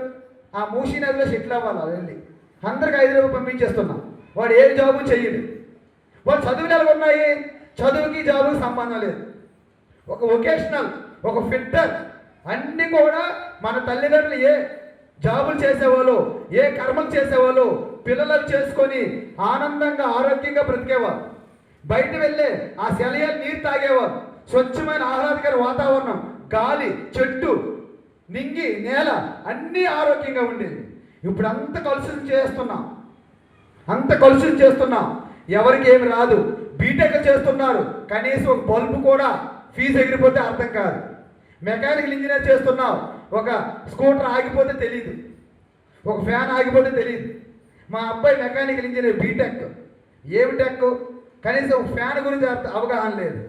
ఆ మూసీ నదిలో షెటిల్ అవ్వాలి వెళ్ళి. అందరికి 5 రూపాయలు పంపించేస్తున్నాం. వాడు ఏ జాబు చెయ్యడు. వాడు చదువులు ఎలా ఉన్నాయి, చదువుకి జాబుకి సంబంధం లేదు. ఒక వొకేషనల్, ఒక ఫిట్టర్, అన్నీ కూడా మన తల్లిదండ్రులు ఏ జాబులు చేసేవాళ్ళు, ఏ కర్మలు చేసేవాళ్ళు పిల్లలకు చేసుకొని ఆనందంగా ఆరోగ్యంగా బ్రతికేవారు. బయట వెళ్ళే ఆ సెలయాలు నీరు తాగేవారు. స్వచ్ఛమైన ఆహ్లాదకర వాతావరణం, గాలి, చెట్టు, నింగి, నేల అన్నీ ఆరోగ్యంగా ఉండేది. ఇప్పుడు అంత కలుషితం చేస్తున్నాం. ఎవరికి ఏమి రాదు. బీటెక్ చేస్తున్నారు, కనీసం ఒక బల్బు కూడా ఫీజు ఎగిరిపోతే అర్థం కాదు. మెకానికల్ ఇంజనీర్ చేస్తున్నావు, ఒక స్కూటర్ ఆగిపోతే తెలియదు, ఒక ఫ్యాన్ ఆగిపోతే తెలియదు. మా అబ్బాయి మెకానికల్ ఇంజనీర్ బీటెక్. ఏమి టెక్, కనీసం ఫ్యాన్ గురించి అవగాహన లేదు.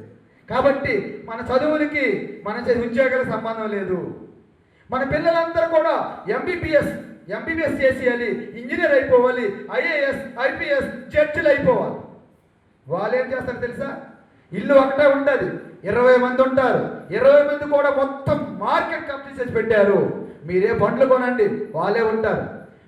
కాబట్టి మన చదువులకి మన ఉద్యోగాలకు సంబంధం లేదు. మన పిల్లలందరూ కూడా ఎంబీబీఎస్ చేసేయాలి, ఇంజనీర్ అయిపోవాలి, ఐఏఎస్, ఐపీఎస్, జడ్జిలు అయిపోవాలి. వాళ్ళు ఏం చేస్తారు తెలుసా, ఇల్లు ఒకటే ఉంటుంది, 20 మంది ఉంటారు. 20 మంది కూడా మొత్తం మార్కెట్ కంపెనీ చేసి పెట్టారు. మీరే బండ్లు కొనండి, వాళ్ళే ఉంటారు.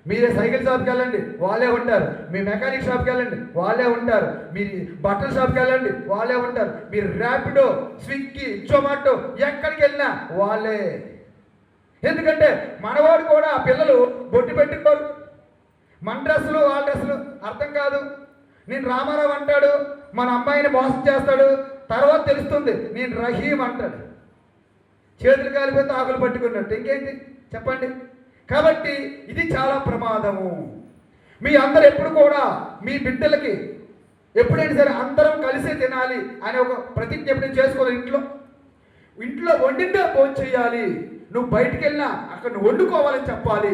మీరే సైకిల్ షాప్కి వెళ్ళండి, వాళ్ళే ఉంటారు. మీ మెకానిక్ షాప్కి వెళ్ళండి, వాళ్ళే ఉంటారు. మీరు బట్టల షాప్కి వెళ్ళండి, వాళ్ళే ఉంటారు. మీరు ర్యాపిడో, స్విగ్గీ, జొమాటో ఎక్కడికి వెళ్ళినా వాళ్ళే. ఎందుకంటే మనవాడు కూడా పిల్లలు బొట్టు పెట్టుకోరు. మన డ్రెస్సులు వాళ్ళ డ్రెస్సులు అర్థం కాదు. నేను రామారావు అంటాడు, మన అమ్మాయిని మోసం చేస్తాడు. తర్వాత తెలుస్తుంది నేను రహీం అంటాడు. చేతులు కాలిపోతే ఆకులు పట్టుకున్నట్టు. ఇంకేంటి చెప్పండి. కాబట్టి ఇది చాలా ప్రమాదము. మీ అందరు ఎప్పుడు కూడా మీ బిడ్డలకి ఎప్పుడైనా సరే అందరం కలిసే తినాలి అనే ఒక ప్రతిజ్ఞ ఎప్పుడు చేసుకోవాలి. ఇంట్లో వండిందే భోజనం చేయాలి. నువ్వు బయటికి వెళ్ళినా అక్కడ నువ్వు వండుకోవాలని చెప్పాలి.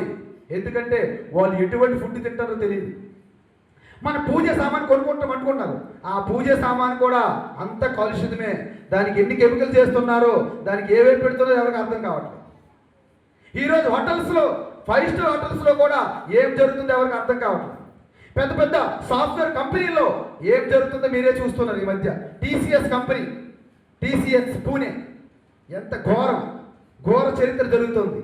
ఎందుకంటే వాళ్ళు ఎటువంటి ఫుడ్ తింటారో తెలియదు. మన పూజ సామాన్ కొనుక్కుంటాం అనుకున్నారు, ఆ పూజ సామాన్ కూడా అంత కలుషితమే. దానికి ఎన్ని కెమికల్స్ చేస్తున్నారో, దానికి ఏమేమి పెడుతున్నారో ఎవరికి అర్థం కావట్లేదు. ఈరోజు హోటల్స్లో, 5 స్టార్ హోటల్స్లో కూడా ఏం జరుగుతుందో ఎవరికి అర్థం కావట్లేదు. పెద్ద పెద్ద సాఫ్ట్వేర్ కంపెనీలో ఏం జరుగుతుందో మీరే చూస్తున్నారు. ఈ మధ్య టీసీఎస్ కంపెనీ, టీసీఎస్ పూణే, ఎంత ఘోర చరిత్ర జరుగుతుంది.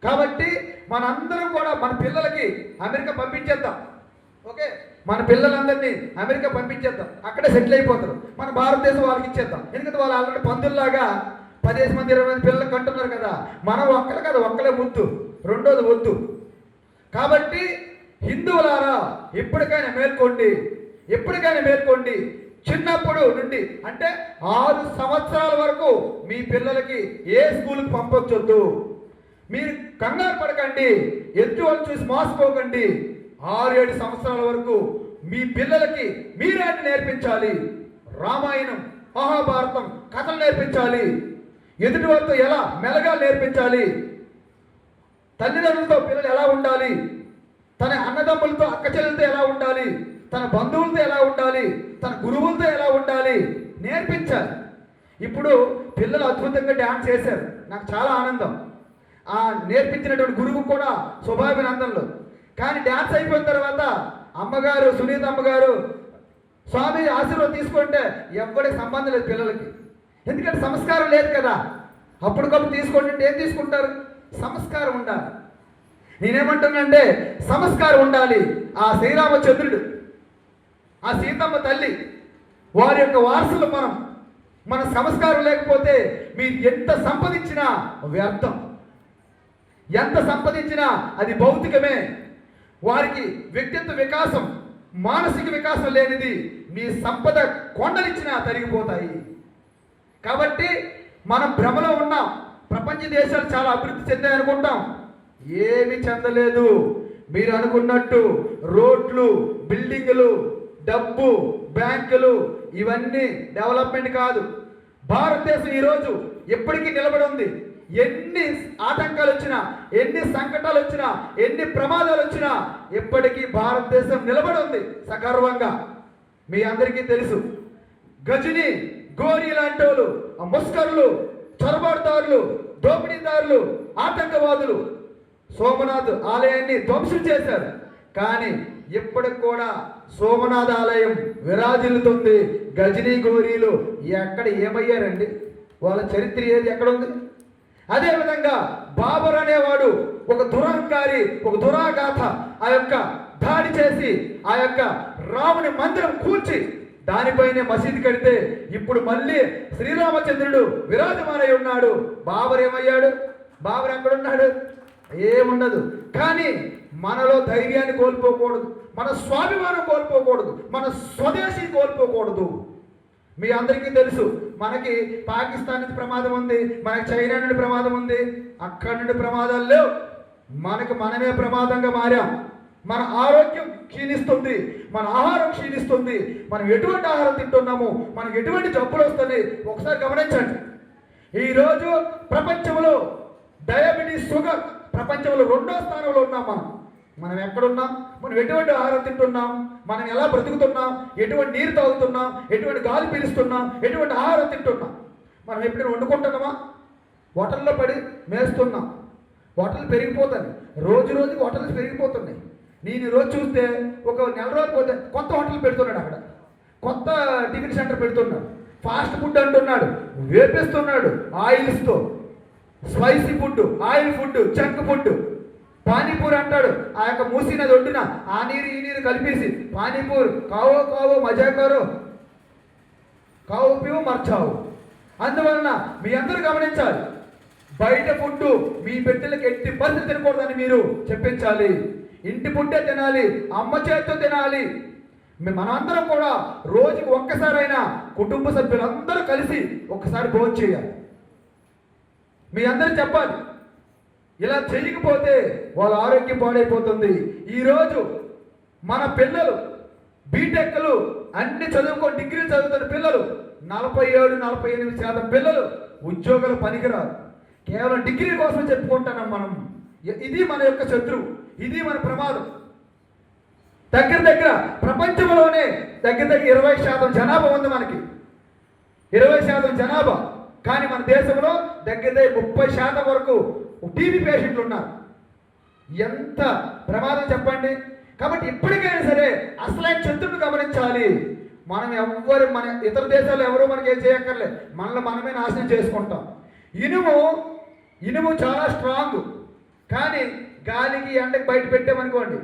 కాబట్టి మనందరం కూడా మన పిల్లలకి అమెరికా పంపించేద్దాం. ఓకే, మన పిల్లలందరినీ అమెరికా పంపించేద్దాం, అక్కడే సెటిల్ అయిపోతారు. మన భారతదేశం వాళ్ళకి ఇచ్చేద్దాం. ఎందుకంటే వాళ్ళు ఆల్రెడీ పందుల్లాగా 15 మంది 20 మంది పిల్లలకు కంటున్నారు కదా. మనం ఒక్కలే కదా, ఒక్కలే ముద్దు, రెండోది వద్దు. కాబట్టి హిందువులారా ఎప్పటికైనా మేల్కోండి. చిన్నప్పుడు నుండి అంటే 6 సంవత్సరాల వరకు మీ పిల్లలకి ఏ స్కూల్కి పంపించొద్దు. మీరు కంగారు పడకండి, ఎదుటి వాళ్ళు చూసి మోసపోకండి. 6-7 సంవత్సరాల వరకు మీ పిల్లలకి మీరే నేర్పించాలి. రామాయణం, మహాభారతం కథలు నేర్పించాలి. ఎదుటి వారితో ఎలా మెలగా నేర్పించాలి. తల్లిదండ్రులతో పిల్లలు ఎలా ఉండాలి, తన అన్నదమ్ములతో అక్క చెల్లెలతో ఎలా ఉండాలి, తన బంధువులతో ఎలా ఉండాలి, తన గురువులతో ఎలా ఉండాలి నేర్పించాలి. ఇప్పుడు పిల్లలు అద్భుతంగా డ్యాన్స్ చేశారు, నాకు చాలా ఆనందం. ఆ నేర్పించినటువంటి గురువు కూడా శుభాభినందనలు. కానీ డ్యాన్స్ అయిపోయిన తర్వాత అమ్మగారు, సునీత అమ్మగారు, స్వామి ఆశీర్వాదం తీసుకుంటే ఎవరికి సంబంధం లేదు పిల్లలకి. ఎందుకంటే సంస్కారం లేదు కదా. అప్పటికప్పుడు తీసుకోండి, ఏం తీసుకుంటారు? సంస్కారం ఉండాలి. నేనేమంటున్నానంటే సంస్కారం ఉండాలి. ఆ శ్రీరామచంద్రుడు, ఆ సీతమ్మ తల్లి, వారి యొక్క వారసులు మన సంస్కారం లేకపోతే మీరు ఎంత సంపాదించినా వ్యర్థం, ఎంత సంపాదించినా అది భౌతికమే. వారికి వ్యక్తిత్వ వికాసం, మానసిక వికాసం లేనిది మీ సంపద కొండలిచ్చినా తరిగిపోతాయి. కాబట్టి మనం భ్రమలో ఉన్నాం. ప్రపంచ దేశాలు చాలా అభివృద్ధి చెందాయి అనుకుంటాం, ఏమి చెందలేదు. మీరు అనుకున్నట్టు రోడ్లు, బిల్డింగులు, డబ్బు, బ్యాంకులు ఇవన్నీ డెవలప్మెంట్ కాదు. భారతదేశం ఈరోజు ఎప్పటికీ నిలబడి ఉంది. ఎన్ని ఆటంకాలు వచ్చినా, ఎన్ని సంకటాలు వచ్చినా, ఎన్ని ప్రమాదాలు వచ్చినా ఎప్పటికీ భారతదేశం నిలబడి ఉంది సగర్వంగా. మీ అందరికీ తెలుసు, గజని, గోరి లాంటి వాళ్ళు, ముస్కర్లు, చొరబాటుదారులు, దోపిడీదారులు, ఆటంకవాదులు సోమనాథ్ ఆలయాన్ని ధ్వంసం చేశారు. కానీ ఇప్పటికి కూడా సోమనాథ్ ఆలయం విరాజిల్లుతుంది. గజనీ గోరీలు ఎక్కడ ఏమయ్యారండి? వాళ్ళ చరిత్ర ఏది, ఎక్కడ ఉంది? అదేవిధంగా బాబర్ అనేవాడు ఒక దురహంకారి, ఒక దురాగాథ ఆ యొక్క దాడి చేసి ఆ యొక్క రాముని మందిరం కూల్చి దానిపైనే మసీదు కడితే ఇప్పుడు మళ్ళీ శ్రీరామచంద్రుడు విరాజమానై ఉన్నాడు. బాబర్ ఏమయ్యాడు? బాబర్ ఎక్కడున్నాడు? ఏముండదు. కానీ మనలో ధైర్యాన్ని కోల్పోకూడదు, మన స్వాభిమానం కోల్పోకూడదు, మన స్వదేశీ కోల్పోకూడదు. మీ అందరికీ తెలుసు, మనకి పాకిస్తాన్ నుంచి ప్రమాదం ఉంది, మనకి చైనా నుండి ప్రమాదం ఉంది. అక్కడి నుండి ప్రమాదాలు లేవు, మనకు మనమే ప్రమాదంగా మారాం. మన ఆరోగ్యం క్షీణిస్తుంది, మన ఆహారం క్షీణిస్తుంది. మనం ఎటువంటి ఆహారం తింటున్నాము, మనకు ఎటువంటి జబ్బులు వస్తున్నాయి ఒకసారి గమనించండి. ఈరోజు ప్రపంచంలో డయాబెటీస్, షుగర్ ప్రపంచంలో 2వ స్థానంలో ఉన్నాం. మనం ఎక్కడున్నాం? మనం ఎటువంటి ఆహారం తింటున్నాం, మనం ఎలా బ్రతుకుతున్నాం, ఎటువంటి నీరు తాగుతున్నాం, ఎటువంటి గాలి పీలుస్తున్నాం, ఎటువంటి ఆహారం తింటున్నాం. మనం ఎప్పుడైనా వండుకుంటున్నామా? హోటల్లో పడి మేస్తున్నాం. హోటల్ పెరిగిపోతాయి, రోజు రోజుకి హోటల్స్ పెరిగిపోతున్నాయి. నేను ఈరోజు చూస్తే ఒక నెల రోజులు పోతే కొత్త హోటల్ పెడుతున్నాడు, అక్కడ కొత్త టిఫిన్ సెంటర్ పెడుతున్నాడు, ఫాస్ట్ ఫుడ్ అంటున్నాడు, వేపిస్తున్నాడు ఆయిల్స్తో, spicy food, oil food, junk food. Panipuri అంటాడు, ఆ యొక్క మూసినది ఒడ్డున ఆ నీరు ఈ నీరు కలిపేసి పానీపూరి, కావో కావో మజా కారో, కావో పీవో మర్చావు. అందువలన మీ అందరూ గమనించాలి, బయట ఫుడ్ మీ బిడ్డలకు ఎట్టి పరిస్థితి తినకూడదని మీరు చెప్పించాలి. ఇంటి ఫుడ్డే తినాలి, అమ్మ చేతితో తినాలి. మనందరం కూడా రోజుకి ఒక్కసారైనా కుటుంబ సభ్యులందరూ కలిసి ఒక్కసారి భోజనం చేయాలి. మీ అందరూ చెప్పాలి. ఇలా చేయకపోతే వాళ్ళ ఆరోగ్యం పాడైపోతుంది. ఈరోజు మన పిల్లలు బీటెక్లు అన్ని చదువుకొని డిగ్రీలు చదువుతున్న పిల్లలు 47-48% పిల్లలు ఉద్యోగాలు పనికిరారు. కేవలం డిగ్రీ కోసం చెప్పుకుంటున్నాం మనం. ఇది మన యొక్క శత్రువు, ఇది మన ప్రమాదం. దగ్గర ప్రపంచంలోనే దగ్గర 20% జనాభా ఉంది మనకి, 20% జనాభా. కానీ మన దేశంలో దగ్గర 30% వరకు టీబీ పేషెంట్లు ఉన్నారు. ఎంత ప్రమాదం చెప్పండి. కాబట్టి ఇప్పటికైనా సరే అసలైన శత్రువును గమనించాలి. మనం మన ఇతర దేశాల్లో ఎవరో మనకి ఏం చేయక్కర్లే, మనల్ని మనమే నాశనం చేసుకుంటాం. ఇనుము చాలా స్ట్రాంగ్, కానీ గాలికి ఎండకి బయట పెట్టామనుకోండి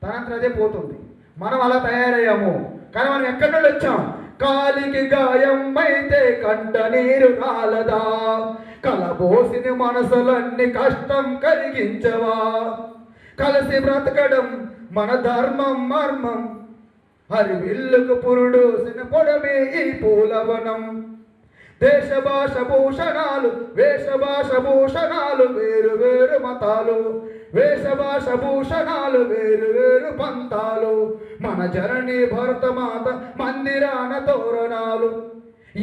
తనంతరం అదే పోతుంది. మనం అలా తయారయ్యాము. కానీ మనం ఎక్కడి నుండి వచ్చాం? కాలికి గాయం అయితే కంట నీరు రాలదా, కలబోసిన మనసులన్నీ కష్టం కలిగించవా, కలిసి బ్రతకడం మన ధర్మం మర్మం, హరివిల్లుకు పురుడోసిన పొడమే ఈ పూలవనం. దేశ భాష భూషణాలు, వేష భాష భూషణాలు, వేరు వేరు మతాలు, వేష భాష భూషణాలు, వేరు వేరు పంతాలు, మన జనని భరతమాత మందిరాన తోరణాలు,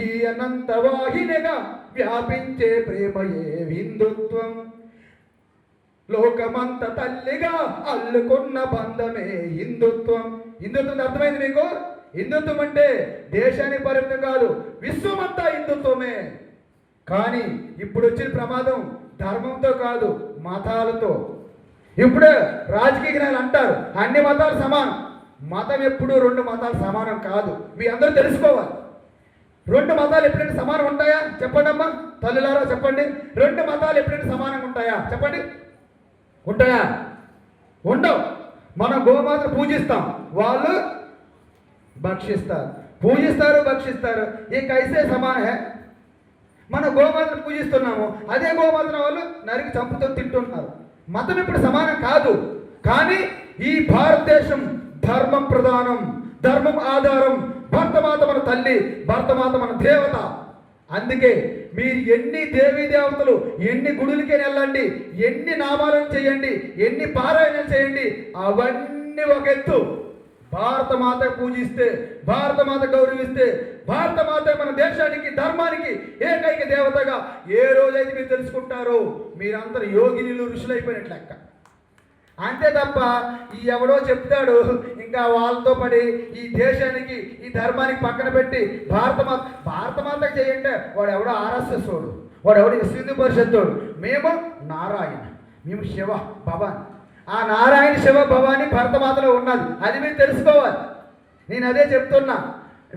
ఈ అనంత వాహినిగా వ్యాపించే ప్రేమయే హిందుత్వం, లోకమంత తల్లిగా అల్లుకున్న బంధమే హిందుత్వం. హిందుత్వం అర్థమైంది మీకు? హిందుత్వం అంటే దేశానికి పరిమితం కాదు, విశ్వమంతా హిందుత్వమే. కానీ ఇప్పుడు వచ్చిన ప్రమాదం ధర్మంతో కాదు, మతాలతో. ఇప్పుడే రాజకీయ జ్ఞానులు అంటారు అన్ని మతాలు సమానం. మతం ఎప్పుడు 2 మతాలు సమానం కాదు. మీ అందరూ తెలుసుకోవాలి. 2 మతాలు ఎప్పుడైనా సమానం ఉంటాయా? చెప్పండి అమ్మా, తల్లులారా చెప్పండి. 2 మతాలు ఎప్పుడైనా సమానంగా ఉంటాయా? చెప్పండి. ఉంటాయా? ఉండవు. మనం గోమాతను పూజిస్తాం, వాళ్ళు భక్షిస్తారు. పూజిస్తారు, భక్షిస్తారు. ఈ కైసే సమాన హే. మనం గోమాతను పూజిస్తున్నాము, అదే గోమాతను వాళ్ళు నరికి చంపుతూ తింటున్నారు. మతం ఇప్పుడు సమానం కాదు. కానీ ఈ భారతదేశం ధర్మం ప్రధానం, ధర్మం ఆధారం. భరతమాత మన తల్లి, భరతమాత మన దేవత. అందుకే మీరు ఎన్ని దేవీ దేవతలు, ఎన్ని గుడులకి వెళ్ళండి, ఎన్ని నామాలను చేయండి, ఎన్ని పారాయణలు చేయండి, అవన్నీ ఒక ఎత్తు. భారతమాత పూజిస్తే, భారతమాత గౌరవిస్తే, భారతమాత మన దేశానికి, ధర్మానికి ఏకైక దేవతగా ఏ రోజైతే మీరు తెలుసుకుంటారో మీరందరూ యోగినులు, ఋషులైపోయినట్లు లెక్క. అంతే తప్ప ఈ ఎవడో చెప్తాడు ఇంకా వాళ్ళతో పడి ఈ దేశానికి, ఈ ధర్మానికి పక్కన పెట్టి భారతమాతకు చేయంటే వాడు ఎవడో ఆర్ఎస్ఎస్ వాడు, వాడు ఎవడో హిందూ పరిషత్తోడు. మేము నారాయణ, మేము శివ భవాని. ఆ నారాయణ శివ భవాని భరతమాతలో ఉన్నది, అది మీరు తెలుసుకోవాలి. నేను అదే చెప్తున్నా.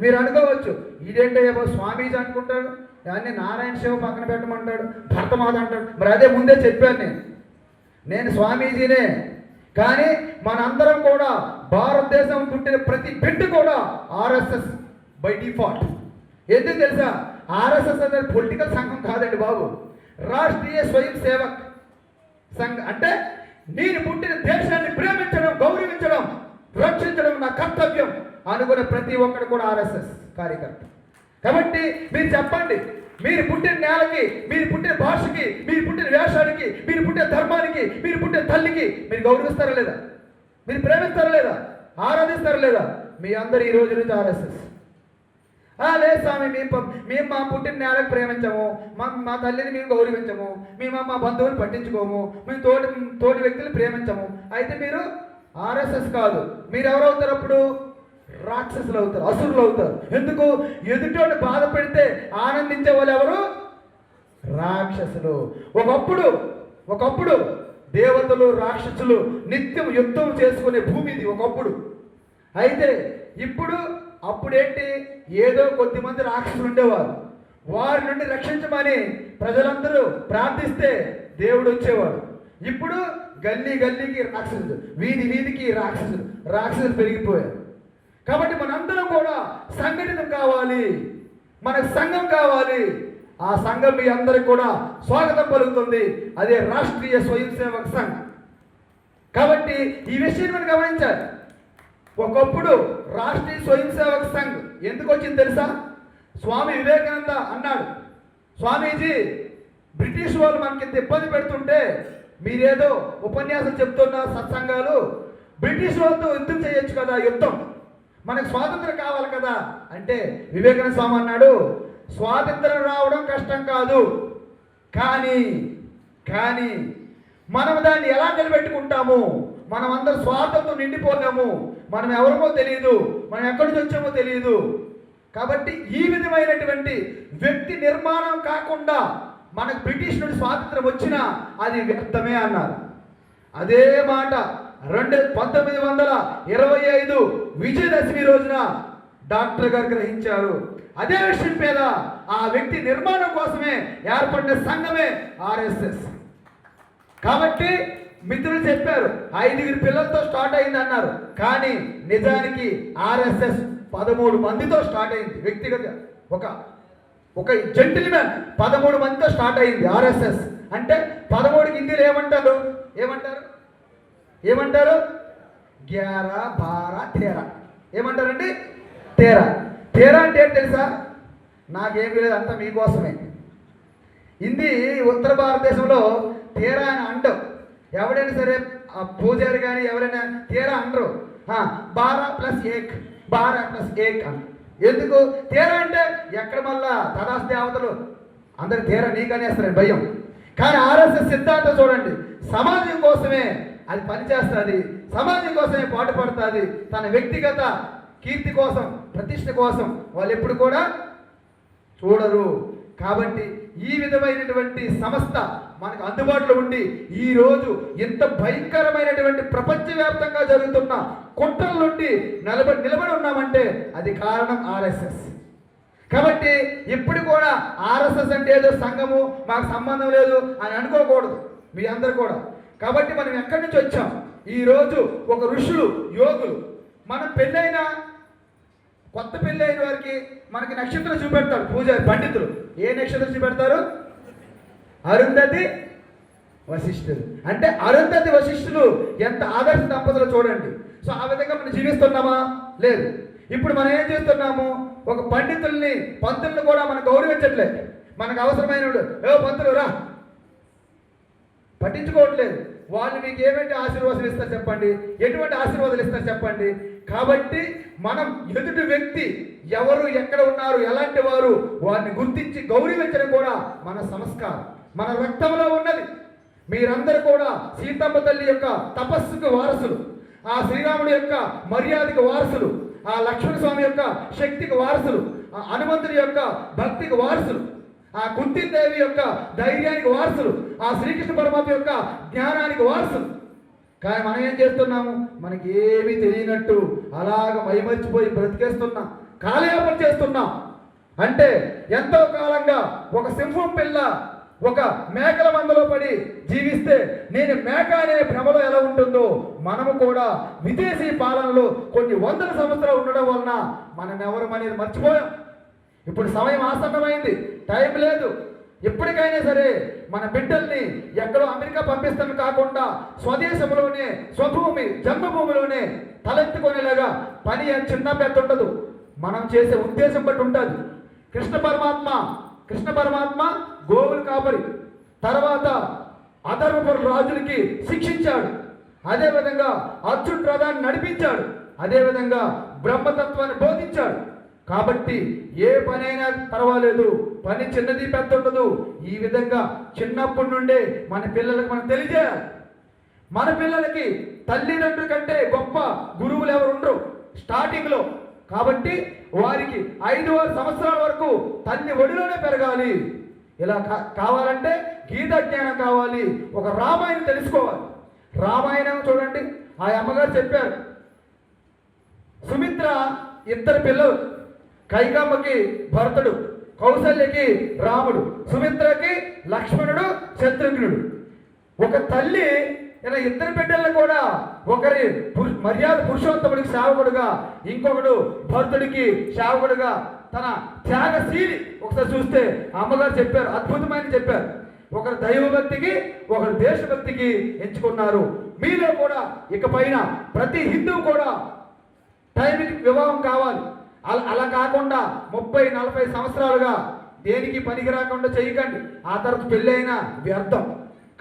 మీరు అనుకోవచ్చు ఇదేంటే ఏమో స్వామీజీ అనుకుంటాడు, దాన్ని నారాయణ శివ పక్కన పెట్టమంటాడు, భరతమాత అంటాడు. మరి అదే ముందే చెప్పాను నేను స్వామీజీనే. కానీ మనందరం కూడా భారతదేశం పుట్టిన ప్రతి బిడ్డ కూడా ఆర్ఎస్ఎస్ బై డిఫాల్ట్. ఎందుకు తెలుసా? ఆర్ఎస్ఎస్ అనేది పొలిటికల్ సంఘం కాదండి బాబు, రాష్ట్రీయ స్వయం సేవక్ సంఘ. అంటే నేను పుట్టిన దేశాన్ని ప్రేమించడం, గౌరవించడం, రక్షించడం నా కర్తవ్యం అనుకునే ప్రతి ఒక్కరు కూడా ఆర్ఎస్ఎస్ కార్యకర్త. కాబట్టి మీరు చెప్పండి, మీరు పుట్టిన నేలకి, మీరు పుట్టిన భాషకి, మీరు పుట్టిన వేషానికి, మీరు పుట్టిన ధర్మానికి, మీరు పుట్టిన తల్లికి మీరు గౌరవిస్తారా లేదా? మీరు ప్రేమిస్తారా లేదా? ఆరాధిస్తారా లేదా? మీ అందరు ఈ రోజు నుంచి ఆర్ఎస్ఎస్. లేదు స్వామి, మేము మా పుట్టిన నేలకు ప్రేమించము, మా తల్లిని మేము గౌరవించము, మేము మా బంధువులు పట్టించుకోము, మేము తోటి వ్యక్తులు ప్రేమించము. అయితే మీరు ఆర్ఎస్ఎస్ కాదు. మీరు ఎవరవుతారు అప్పుడు? రాక్షసులు అవుతారు, అసురులు అవుతారు. ఎందుకు? ఎదుటోని బాధ పెడితే ఆనందించే వాళ్ళు ఎవరు? రాక్షసులు. ఒకప్పుడు దేవతలు, రాక్షసులు నిత్యం యుద్ధం చేసుకునే భూమి ఇది ఒకప్పుడు. అయితే అప్పుడేంటి? ఏదో కొద్దిమంది రాక్షసులు ఉండేవారు. వారి నుండి రక్షించమని ప్రజలందరూ ప్రార్థిస్తే దేవుడు వచ్చేవాడు. ఇప్పుడు గల్లీ గల్లీకి రాక్షసులు, వీధి వీధికి రాక్షసులు పెరిగిపోయారు. కాబట్టి మనందరం కూడా సంఘటితం కావాలి, మనకు సంఘం కావాలి. ఆ సంఘం మీ అందరికి కూడా స్వాగతం పలుకుతుంది, అదే రాష్ట్రీయ స్వయం సేవక్ సంఘ్. కాబట్టి ఈ విషయాన్ని మనం గమనించాలి. ఒకప్పుడు రాష్ట్రీయ స్వయం సేవక్ సంఘ్ ఎందుకు వచ్చింది తెలుసా? స్వామి వివేకానంద అన్నాడు, స్వామీజీ బ్రిటిష్ వాళ్ళు మనకి ఇంత ఇబ్బంది పెడుతుంటే మీరేదో ఉపన్యాసం చెప్తున్న సత్సంగాలు, బ్రిటిష్ వాళ్ళతో యుద్ధం చేయొచ్చు కదా, యుద్ధం మనకు స్వాతంత్రం కావాలి కదా అంటే వివేకానంద స్వామి అన్నాడు, స్వాతంత్రం రావడం కష్టం కాదు, కానీ మనం దాన్ని ఎలా నిలబెట్టుకుంటాము? మనం అందరూ స్వార్థంతో నిండిపోయాము, మనం ఎవరికో తెలియదు, మనం ఎక్కడి నుంచి వచ్చామో తెలియదు. కాబట్టి ఈ విధమైనటువంటి వ్యక్తి నిర్మాణం కాకుండా మనకు బ్రిటిష్ నుండి స్వాతంత్రం వచ్చినా అది వ్యర్థమే అన్నారు. అదే మాట 1925 విజయదశమి రోజున డాక్టర్ గారు గ్రహించారు. అదే విషయం మీద ఆ వ్యక్తి నిర్మాణం కోసమే ఏర్పడిన సంఘమే ఆర్ఎస్ఎస్. కాబట్టి మిత్రులు చెప్పారు 5 పిల్లలతో స్టార్ట్ అయింది అన్నారు, కానీ నిజానికి ఆర్ఎస్ఎస్ 13 మందితో స్టార్ట్ అయింది. వ్యక్తిగత ఒక జెంటిల్మెన్ 13 మందితో స్టార్ట్ అయింది ఆర్ఎస్ఎస్. అంటే 13కి హిందీలో ఏమంటారు? 11, 12, 13 ఏమంటారండి? తేరా అంటే ఏంటి తెలుసా? నాకేమి లేదు, అంతా మీకోసమే. హిందీ ఉత్తర భారతదేశంలో తేరా అని అండవు. ఎవడైనా సరే పూజారి కానీ ఎవరైనా తేరా అనరు. 12+1 అని. ఎందుకు తేరా అంటే? ఎక్కడ మళ్ళా తదాస్ దేవతలు అందరు తేరా నీకనేస్తారని భయం. కానీ ఆర్ఎస్ఎస్ సిద్ధాంతం చూడండి, సమాజం కోసమే అది పనిచేస్తుంది, సమాజం కోసమే పాటుపడుతుంది. తన వ్యక్తిగత కీర్తి కోసం, ప్రతిష్ట కోసం వాళ్ళు ఎప్పుడు కూడా చూడరు. కాబట్టి ఈ విధమైనటువంటి సంస్థ మనకు అందుబాటులో ఉండి ఈరోజు ఎంత భయంకరమైనటువంటి ప్రపంచవ్యాప్తంగా జరుగుతున్న కుట్రల నుండి నిలబడి ఉన్నామంటే అది కారణం ఆర్ఎస్ఎస్. కాబట్టి ఇప్పుడు కూడా ఆర్ఎస్ఎస్ అంటే ఏదో సంఘము, మాకు సంబంధం లేదు అని అనుకోకూడదు మీ అందరు కూడా. కాబట్టి మనం ఎక్కడి నుంచి వచ్చాం? ఈరోజు ఒక ఋషులు, యోగులు, మనం పెళ్ళైన కొత్త పెళ్ళి అయిన వారికి మనకి నక్షత్రం చూపెడతారు పూజారి పండితులు. ఏ నక్షత్రం చూపెడతారు? అరుంధతి వశిష్ఠులు. అంటే అరుంధతి వశిష్ఠులు ఎంత ఆదర్శ దంపతులు చూడండి. సో ఆ విధంగా మనం జీవిస్తున్నామా? లేదు. ఇప్పుడు మనం ఏం చేస్తున్నాము? ఒక పండితుల్ని, పంతుల్ని కూడా మనం గౌరవించట్లేదు. మనకు అవసరమైన పంతులు రా పట్టించుకోవట్లేదు. వాళ్ళు మీకు ఏమంటే ఆశీర్వాదాలు ఇస్తారు చెప్పండి, ఎటువంటి ఆశీర్వాదాలు ఇస్తారు చెప్పండి. కాబట్టి మనం ఎదుటి వ్యక్తి ఎవరు, ఎక్కడ ఉన్నారు, ఎలాంటి వారు, వారిని గుర్తించి గౌరవించడం కూడా మన సంస్కారం, మన రక్తంలో ఉన్నది. మీరందరూ కూడా సీతమ్మ తల్లి యొక్క తపస్సుకు వారసులు, ఆ శ్రీరాముడి యొక్క మర్యాదకు వారసులు, ఆ లక్ష్మణ స్వామి యొక్క శక్తికి వారసులు, ఆ హనుమంతుడి యొక్క భక్తికి వారసులు, ఆ కుంతీదేవి యొక్క ధైర్యానికి వారసులు, ఆ శ్రీకృష్ణ పరమాత్మ యొక్క జ్ఞానానికి వారసులు. కానీ మనం ఏం చేస్తున్నాము? మనకి ఏమీ తెలియనట్టు అలాగ మైమర్చిపోయి బ్రతికేస్తున్నాం, కాలయాపన చేస్తున్నాం. అంటే ఎంతో కాలంగా ఒక సింహం పిల్ల ఒక మేకల మందలో పడి జీవిస్తే నేను మేక అనే భ్రమలో ఎలా ఉంటుందో, మనము కూడా విదేశీ పాలనలో కొన్ని వందల సంవత్సరాలు ఉండడం వలన మనం ఎవరు అనేది మర్చిపోయాం. ఇప్పుడు సమయం ఆసన్నమైంది, టైం లేదు. ఎప్పటికైనా సరే మన బిడ్డల్ని ఎక్కడో అమెరికా పంపిస్తాను కాకుండా స్వదేశంలోనే, స్వభూమి జన్మభూమిలోనే తలెత్తుకునేలాగా పని చిన్న పెద్ద ఉండదు, మనం చేసే ఉద్దేశం బట్టి ఉంటుంది. కృష్ణ పరమాత్మ గోవులు కాపరి, తర్వాత అధర్మపుర రాజులకి శిక్షించాడు, అదేవిధంగా అర్జున్ రథాన్ని నడిపించాడు, అదేవిధంగా బ్రహ్మతత్వాన్ని బోధించాడు. కాబట్టి ఏ పనైనా పర్వాలేదు, పని చిన్నది పెద్ద ఉండదు. ఈ విధంగా చిన్నప్పటి నుండే మన పిల్లలకు మనం తెలియజేయాలి. మన పిల్లలకి తల్లిదండ్రుల కంటే గొప్ప గురువులు ఎవరు ఉండరు స్టార్టింగ్లో. కాబట్టి వారికి 5-6 సంవత్సరాల వరకు తల్లి ఒడిలోనే పెరగాలి. ఇలా కావాలంటే గీత జ్ఞానం కావాలి, ఒక రామాయణం తెలుసుకోవాలి. రామాయణం చూడండి, ఆ అమ్మగారు చెప్పారు, సుమిత్ర 2 పిల్లలు, కైకమ్మకి భరతుడు, కౌసల్యకి రాముడు, సుమిత్రకి లక్ష్మణుడు, శత్రుఘ్నుడు. ఒక తల్లి ఇలా 2 బిడ్డలను కూడా, ఒకరి మర్యాద పురుషోత్తముడికి సేవకుడుగా, ఇంకొకడు భరతుడికి సేవకుడుగా, తన త్యాగశీలి. ఒకసారి చూస్తే అమ్మగారు చెప్పారు, అద్భుతమైన చెప్పారు. ఒకరు దైవభక్తికి, ఒకరు దేశభక్తికి ఎంచుకున్నారు. మీలో కూడా ఇకపైన ప్రతి హిందువు కూడా టైంకి వివాహం కావాలి. అలా కాకుండా 30-40 సంవత్సరాలుగా దేనికి పనికి రాకుండా చేయకండి. ఆ తర్వాత పెళ్ళి అయినా వ్యర్థం.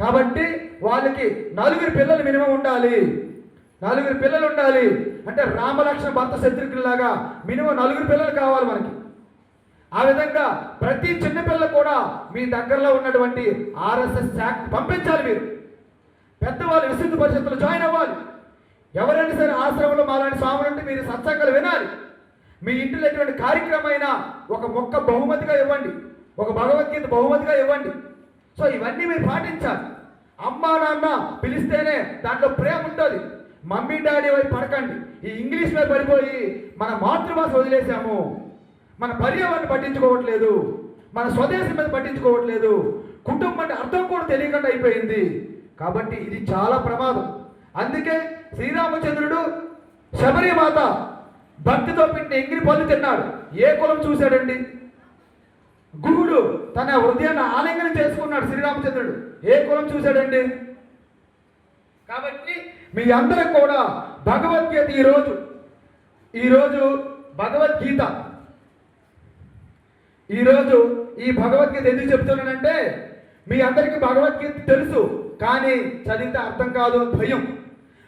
కాబట్టి వాళ్ళకి 4 పిల్లలు మినిమం ఉండాలి. 4 పిల్లలు ఉండాలి. అంటే రామలక్ష్మణ భర్త శత్రుఘ్నులాగా మినిమం 4 పిల్లలు కావాలి మనకి. ఆ విధంగా ప్రతి చిన్న పిల్ల కూడా మీ దగ్గరలో ఉన్నటువంటి RSS శాఖ పంపించాలి. మీరు పెద్దవాళ్ళు విశుద్ధ పరిషత్తులు జాయిన్ అవ్వాలి. ఎవరైనా సరే ఆశ్రమంలో మాలాంటి స్వాములు అంటే మీరు సత్సంగాలు వినాలి. మీ ఇంటిలో ఎటువంటి కార్యక్రమం ఒక మొక్క బహుమతిగా ఇవ్వండి, ఒక భగవద్గీత బహుమతిగా ఇవ్వండి. సో ఇవన్నీ మీరు పాటించాలి. అమ్మా నాన్న పిలిస్తేనే దాంట్లో ప్రేమ ఉంటుంది. మమ్మీ డాడీ వైపు పడకండి. ఈ ఇంగ్లీష్ మీద పడిపోయి మన మాతృభాష వదిలేసాము, మన పర్యావరణం పట్టించుకోవట్లేదు, మన స్వదేశం మీద పట్టించుకోవట్లేదు, కుటుంబం అంటే అర్థం కూడా తెలియకుండా అయిపోయింది. కాబట్టి ఇది చాలా ప్రమాదం. అందుకే శ్రీరామచంద్రుడు శబరిమాత భక్తితో పెట్టిన ఎంగిరి పళ్ళు తిన్నాడు. ఏ కులం చూశాడండి? గురుడు తన హృదయాన్ని ఆలింగనం చేసుకున్నాడు శ్రీరామచంద్రుడు. ఏ కులం చూశాడండి? కాబట్టి మీ అందరం కూడా భగవద్గీత ఈరోజు భగవద్గీత ఈ భగవద్గీత ఎందుకు చెప్తున్నానంటే, మీ అందరికీ భగవద్గీత తెలుసు, కానీ చదివితే అర్థం కాదు, భయం,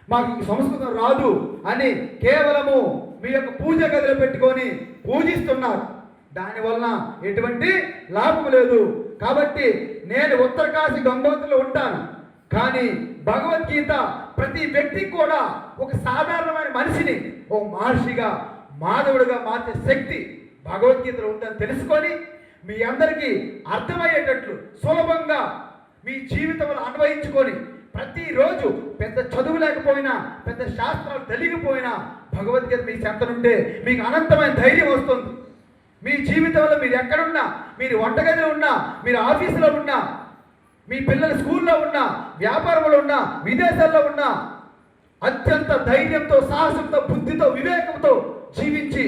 మాకు సంస్కృతం రాదు అని కేవలము మీ యొక్క పూజ గదిలో పెట్టుకొని పూజిస్తున్నారు. దానివలన ఎటువంటి లాభం లేదు. కాబట్టి నేను ఉత్తరకాశీ గంగోత్రిలో ఉంటాను, కానీ భగవద్గీత ప్రతి వ్యక్తికి కూడా ఒక సాధారణమైన మనిషిని ఓ మహర్షిగా, మాధవుడిగా మార్చే శక్తి భగవద్గీతలో ఉందని తెలుసుకొని మీ అందరికీ అర్థమయ్యేటట్లు సులభంగా మీ జీవితంలో అన్వయించుకొని ప్రతిరోజు పెద్ద చదువు లేకపోయినా, పెద్ద శాస్త్రాలు తెలియకపోయినా భగవద్గీత మీ చెంతనుంటే మీకు అనంతమైన ధైర్యం వస్తుంది. మీ జీవితంలో మీరు ఎక్కడున్నా, మీరు వంటగదిలో ఉన్నా, మీరు ఆఫీసులో ఉన్నా, మీ పిల్లలు స్కూల్లో ఉన్నా, వ్యాపారంలో ఉన్నా, విదేశాల్లో ఉన్నా, అత్యంత ధైర్యంతో, సాహసంతో, బుద్ధితో, వివేకంతో జీవించి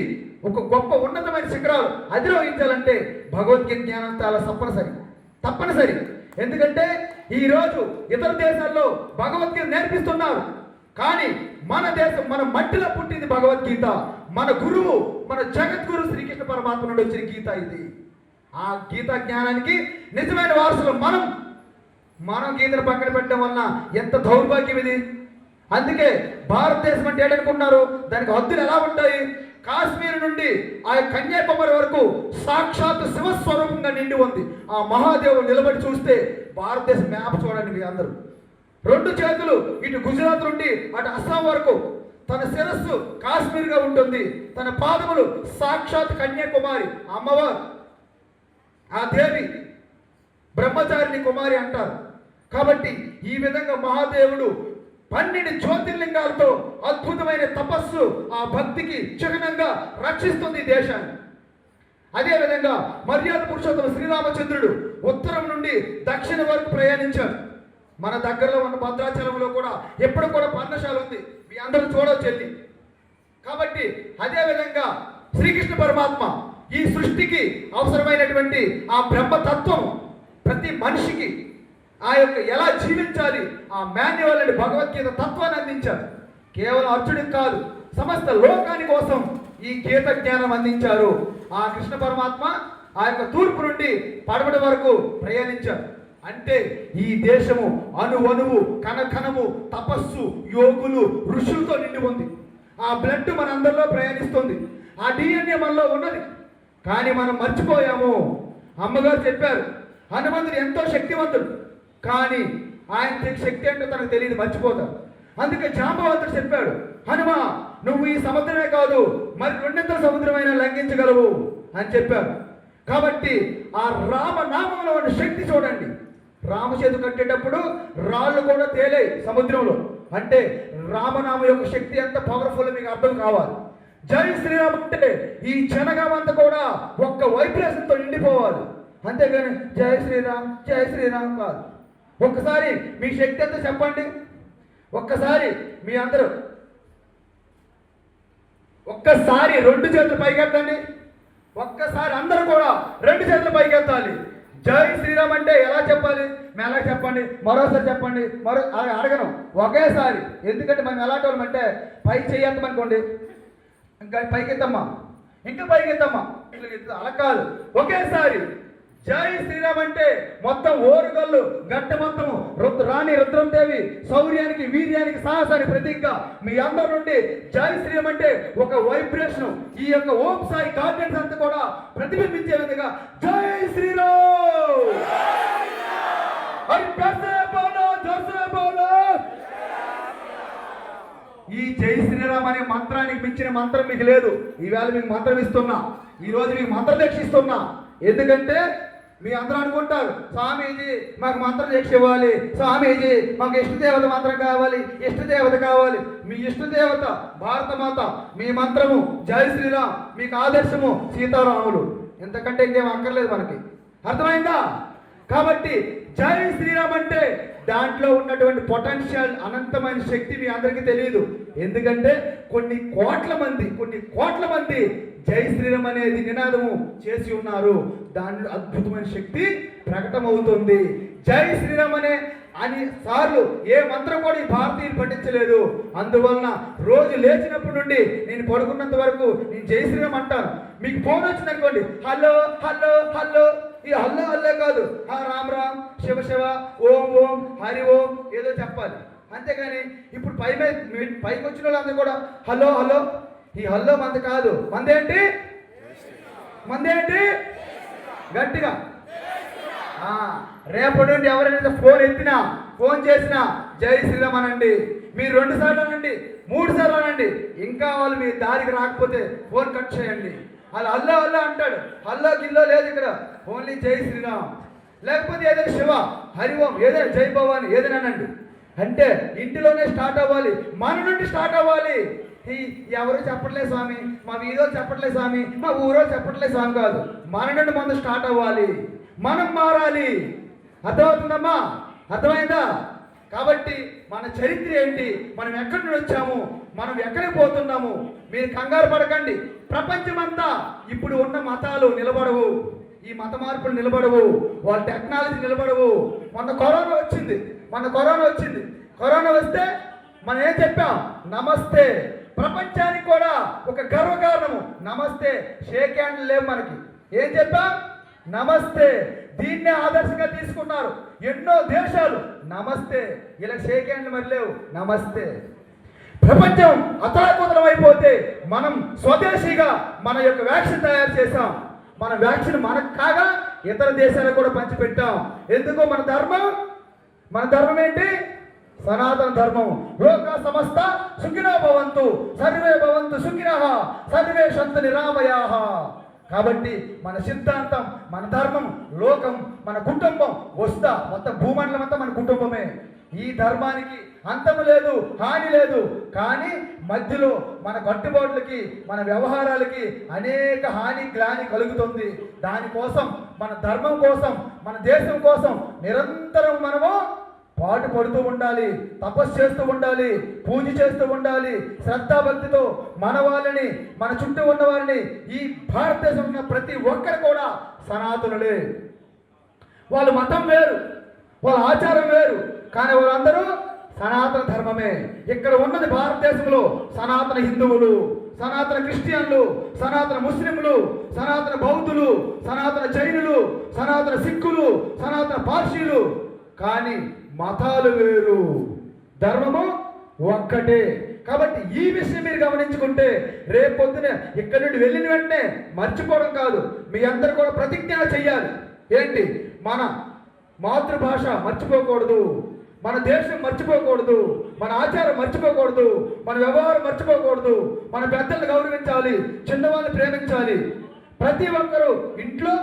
ఒక గొప్ప ఉన్నతమైన శిఖరాలు అధిరోహించాలంటే భగవద్గీత జ్ఞానం చాలా తప్పనిసరి. ఎందుకంటే ఈరోజు ఇతర దేశాల్లో భగవద్గీత నేర్పిస్తున్నారు, కానీ మన దేశం, మన మట్టిలో పుట్టింది భగవద్గీత. మన గురువు, మన జగద్గురు శ్రీకృష్ణ పరమాత్మ నుండి వచ్చిన గీత ఇది. ఆ గీత జ్ఞానానికి నిజమైన వారసులు మనం గీతను పక్కన పెట్టడం వలన ఎంత దౌర్భాగ్యం ఇది. అందుకే భారతదేశం అంటే ఏంటనుకుంటున్నారు, దానికి హద్దులు ఎలా ఉంటాయి? కాశ్మీర్ నుండి ఆ కన్యాకుమారి వరకు సాక్షాత్ శివస్వరూపంగా నిండి ఉంది. ఆ మహాదేవుడు నిలబడి చూస్తే భారతదేశ మ్యాప్ చూడండి మీ అందరూ. 2 చేతులు ఇటు గుజరాత్ నుండి అటు అస్సాం వరకు, తన శిరస్సు కాశ్మీర్గా ఉంటుంది, తన పాదములు సాక్షాత్ కన్యాకుమారి అమ్మవారు, ఆ దేవి బ్రహ్మచారిణి కుమారి అంటారు. కాబట్టి ఈ విధంగా మహాదేవుడు 12 జ్యోతిర్లింగాలతో అద్భుతమైన తపస్సు, ఆ భక్తికి చిహ్నంగా రక్షిస్తుంది ఈ దేశాన్ని. అదేవిధంగా మర్యాద పురుషోత్తమ శ్రీరామచంద్రుడు ఉత్తరం నుండి దక్షిణ వరకు ప్రయాణించాడు. మన దగ్గరలో ఉన్న భద్రాచలంలో కూడా ఎప్పుడు కూడా పర్ణశాల ఉంది, మీ అందరూ చూడవచ్చు వెళ్ళి. కాబట్టి అదేవిధంగా శ్రీకృష్ణ పరమాత్మ ఈ సృష్టికి అవసరమైనటువంటి ఆ బ్రహ్మతత్వం ప్రతి మనిషికి ఆ యొక్క ఎలా జీవించాలి ఆ మాన్యువల్ అని భగవద్గీత తత్వాన్ని అందించారు. కేవలం అర్జునుడికి కాదు, సమస్త లోకాని కోసం ఈ గీత జ్ఞానం అందించారు. ఆ కృష్ణ పరమాత్మ ఆ యొక్క తూర్పు నుండి పడమటి వరకు ప్రయాణించారు. అంటే ఈ దేశము అణువణువు కణకణము తపస్సు, యోగులు, ఋషులతో నిండి ఉంది. ఆ బ్లడ్ మన అందరిలో ప్రయాణిస్తుంది, ఆ DNA మనలో ఉన్నది. కానీ మనం మర్చిపోయాము. అమ్మగారు చెప్పారు, హనుమంతుడు ఎంతో శక్తివంతుడు, కానీ ఆయన శక్తి ఏంటో తనకు తెలియదు, మర్చిపోతాడు. అందుకే జాంబవంతుడు చెప్పాడు, హనుమ నువ్వు ఈ సముద్రమే కాదు మరి 200 సముద్రమైనా లంఘించగలవు అని చెప్పాడు. కాబట్టి ఆ రామనామంలో ఉన్న శక్తి చూడండి. రామసేతు కట్టేటప్పుడు రాళ్ళు కూడా తేలాయి సముద్రంలో. అంటే రామనామ యొక్క శక్తి ఎంత పవర్ఫుల్ మీకు అర్థం కావాలి. జై శ్రీరామ్ అంటే ఈ జనగామంతా కూడా ఒక్క వైబ్రేషన్తో నిండిపోవాలి. అంతేగాని జై శ్రీరామ్ కాదు. ఒక్కసారి మీ శక్తి ఎంత చెప్పండి. ఒక్కసారి మీ అందరూ ఒక్కసారి 2 చేతులు పైకెత్తండి. ఒక్కసారి అందరూ కూడా 2 చేతులు పైకెత్తాలి. జై శ్రీరామ్ అంటే ఎలా చెప్పాలి? మెలా చెప్పండి, మరోసారి చెప్పండి. అడగను ఒకేసారి. ఎందుకంటే మనం ఎలాంటి వాళ్ళం అంటే పై చెయ్యమ్మనుకోండి, ఇంకా పైకెత్తమ్మా, ఇంకా పైకెత్తమ్మా, అలా కాదు. ఒకేసారి జై శ్రీరామ్ అంటే మొత్తం ఓరుగల్లు గట్ట మొత్తము రాణి రుద్రందేవి శౌర్యానికి, వీర్యానికి, సాహసానికి ప్రతీకగా మీ అందరి నుండి జై శ్రీరామ్ అంటే ఒక వైబ్రేషన్, ఈ యొక్క ఓం సాయి గార్డెన్స్ అంతా కూడా ప్రతిబింబించే విధంగా జై శ్రీరామ్. ఈ జై శ్రీరామ్ అనే మంత్రానికి మించిన మంత్రం మీకు లేదు. ఈవేళ మీకు మంత్రం ఇస్తున్నా, ఈరోజు మీకు మంత్రం దీక్షిస్తున్నా. ఎందుకంటే మీ అందరూ అనుకుంటారు, స్వామీజీ మాకు మంత్రం దీక్ష ఇవ్వాలి, స్వామీజీ మాకు ఇష్టదేవత మంత్రం కావాలి, ఇష్టదేవత కావాలి. మీ ఇష్టదేవత భారతమాత, మీ మంత్రము జై శ్రీరామ్, మీకు ఆదర్శము సీతారాములు. ఎంతకంటే ఇంకేం అక్కర్లేదు మనకి. అర్థమైందా? కాబట్టి జై శ్రీరామ్ అంటే దాంట్లో ఉన్నటువంటి పొటెన్షియల్, అనంతమైన శక్తి మీ అందరికీ తెలియదు. ఎందుకంటే కొన్ని కోట్ల మంది జై శ్రీరామ్ అనేది నినాదము చేసి ఉన్నారు. దానిలో అద్భుతమైన శక్తి ప్రకటమవుతుంది. జై శ్రీరామ్ అని సార్లు ఏ మంత్రం కూడా ఈ భారతీయులు పఠించలేదు. అందువలన రోజు లేచినప్పటి నుండి నేను పడుకున్నంత వరకు నేను జై శ్రీరామ్ అంటాను. మీకు ఫోన్ వచ్చిందనుకోండి, హలో హలో హలో, ఈ హల్లో హల్లో కాదు, రామ్ రామ్, శివ శివ, ఓం ఓం, హరి ఓం ఏదో చెప్పాలి. అంతేగాని ఇప్పుడు పైకి వచ్చిన వాళ్ళందరూ కూడా హలో హలో, ఈ హల్లో మంది కాదు. మందేంటి గట్టిగా. రేపటి నుండి ఎవరైనా ఫోన్ ఎత్తినా, ఫోన్ చేసినా జై శ్రీరామ్ అనండి. మీరు 2 సార్లు అనండి, 3 సార్లు అనండి. ఇంకా వాళ్ళు మీ దారికి రాకపోతే ఫోన్ కట్ చేయండి. వాళ్ళు హల్లో అంటాడు, హల్లో గిల్లో లేదు ఇక్కడ, ఓన్లీ జై శ్రీరామ్. లేకపోతే ఏదైనా శివ, హరి ఓం, ఏదైనా జై భవాని ఏదైనా అనండి. అంటే ఇంటిలోనే స్టార్ట్ అవ్వాలి, మన నుండి స్టార్ట్ అవ్వాలి. ఎవరు చెప్పట్లేదు స్వామి, మా వీధో చెప్పట్లేదు స్వామి, మా ఊరో చెప్పట్లేదు స్వామి కాదు, మన నుండి ముందు స్టార్ట్ అవ్వాలి. మనం మారాలి. అర్థమవుతుందమ్మా? అర్థమైందా? కాబట్టి మన చరిత్ర ఏంటి, మనం ఎక్కడి నుండి వచ్చాము, మనం ఎక్కడికి పోతున్నాము. మీరు కంగారు పడకండి. ప్రపంచమంతా ఇప్పుడు ఉన్న మతాలు నిలబడవు, ఈ మత మార్పులు నిలబడవు, వాళ్ళ టెక్నాలజీ నిలబడవు. మొన్న కరోనా వచ్చింది. కరోనా వస్తే మనం ఏం చెప్పాం? నమస్తే. ప్రపంచానికి కూడా ఒక గర్వకారణము నమస్తే. షేక్ హ్యాండ్ లేవు మనకి. ఏం చెప్పాం? నమస్తే. దీన్నే ఆదర్శంగా తీసుకున్నారు ఎన్నో దేశాలు. నమస్తే. ఇలా షేక్ హ్యాండ్ మరి లేవు, నమస్తే. ప్రపంచం అతలాకుతలం అయిపోతే మనం స్వదేశీగా మన యొక్క వ్యాక్సిన్ తయారు చేసాం. మన వ్యాక్సిన్ మనకు కాగా ఇతర దేశాలకు కూడా పంచిపెట్టాం. ఎందుకు? మన ధర్మం ఏంటి? సనాతన ధర్మం. లోక సమస్త సుఖినో భవంతు, సర్వే భవంతు సుఖినః, సర్వే సంతు నిరామయాః. కాబట్టి మన సిద్ధాంతం, మన ధర్మం, లోకం, మన కుటుంబం వస్తా మొత్తం భూమండలం అంతా మన కుటుంబమే. ఈ ధర్మానికి అంతము లేదు, హాని లేదు. కానీ మధ్యలో మన కట్టుబాట్లకి, మన వ్యవహారాలకి అనేక హాని గ్లాని కలుగుతుంది. దానికోసం, మన ధర్మం కోసం, మన దేశం కోసం నిరంతరం మనము పాటు పడుతూ ఉండాలి, తపస్సు చేస్తూ ఉండాలి, పూజ చేస్తూ ఉండాలి. శ్రద్ధాభక్తితో మన వాళ్ళని, మన చుట్టూ ఉన్న వారిని, ఈ భారతదేశం ఉన్న ప్రతి ఒక్కరు కూడా సనాతనులే. వాళ్ళ మతం వేరు, వాళ్ళ ఆచారం వేరు, కానీ వాళ్ళందరూ సనాతన ధర్మమే. ఇక్కడ ఉన్నది భారతదేశంలో సనాతన హిందువులు, సనాతన క్రిస్టియన్లు, సనాతన ముస్లింలు, సనాతన బౌద్ధులు, సనాతన జైనులు, సనాతన సిక్కులు, సనాతన పార్సీలు. కానీ మతాలు వేరు, ధర్మము ఒక్కటే. కాబట్టి ఈ విషయం మీరు గమనించుకుంటే రేపొద్దున ఇక్కడి నుండి వెళ్ళిన వెంటనే మర్చిపోవడం కాదు, మీ అందరూ కూడా ప్రతిజ్ఞ చేయాలి. ఏంటి? మన మాతృభాష మర్చిపోకూడదు, మన దేశం మర్చిపోకూడదు, మన ఆచారం మర్చిపోకూడదు, మన వ్యవహారం మర్చిపోకూడదు, మన పెద్దలను గౌరవించాలి, చిన్నవాళ్ళని ప్రేమించాలి. ప్రతి ఒక్కరూ ఇంట్లో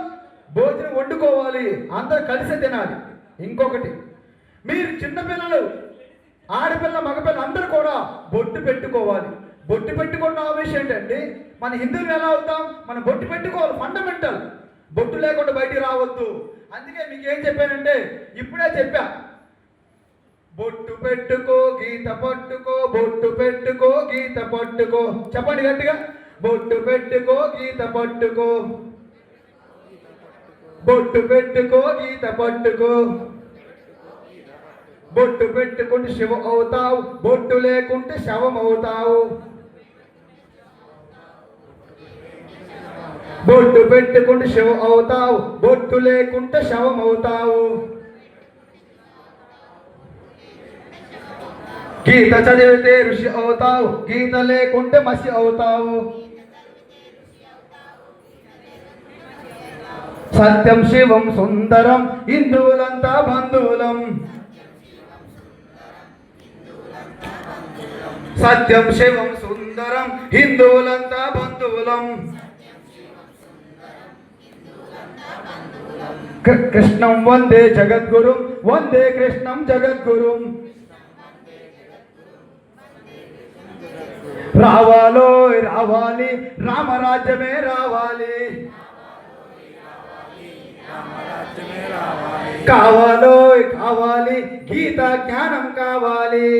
భోజనం వండుకోవాలి, అందరూ కలిసి తినాలి. ఇంకొకటి, మీరు చిన్నపిల్లలు, ఆడపిల్ల, మగపిల్ల అందరూ కూడా బొట్టు పెట్టుకోవాలి. బొట్టు పెట్టుకున్న ఆవేశం ఏంటండి? మన హిందువులు ఎలా అవుతాం? మనం బొట్టు పెట్టుకోవాలి, ఫండమెంటల్. బొట్టు లేకుండా బయటికి రావద్దు. అందుకే మీకు ఏం చెప్పానంటే, ఇప్పుడే చెప్పా, బొట్టు పెట్టుకో గీత పట్టుకో, బొట్టు పెట్టుకో గీత పట్టుకో. చెప్పండి గట్టిగా. బొట్టు పెట్టుకో గీత పట్టుకో, బొట్టు పెట్టుకో గీత పట్టుకో. బొట్టు పెట్టుకుంటే శివ అవుతావు, బొట్టు లేకుంటే శవం అవుతావు. బొట్టు పెట్టుకుంటే శివ అవుతావు, బొట్టు లేకుంటే శవం అవుతావు. గీత చదివితే ఋషి అవుతావు, గీత లేకుంటే మసి అవుతావు. సత్యం శివం సుందరం, హిందువులంతా బంధువులం. సత్యం శివం సుందరం, హిందువులంతా బంధువులం. కృష్ణం వందే జగద్గురుం, వందే కృష్ణం జగద్గురుం. రావాలో రావాలి, రామరాజ్యమే రావాలి. కావాలో కావాలి, గీతా జ్ఞానం కావాలి.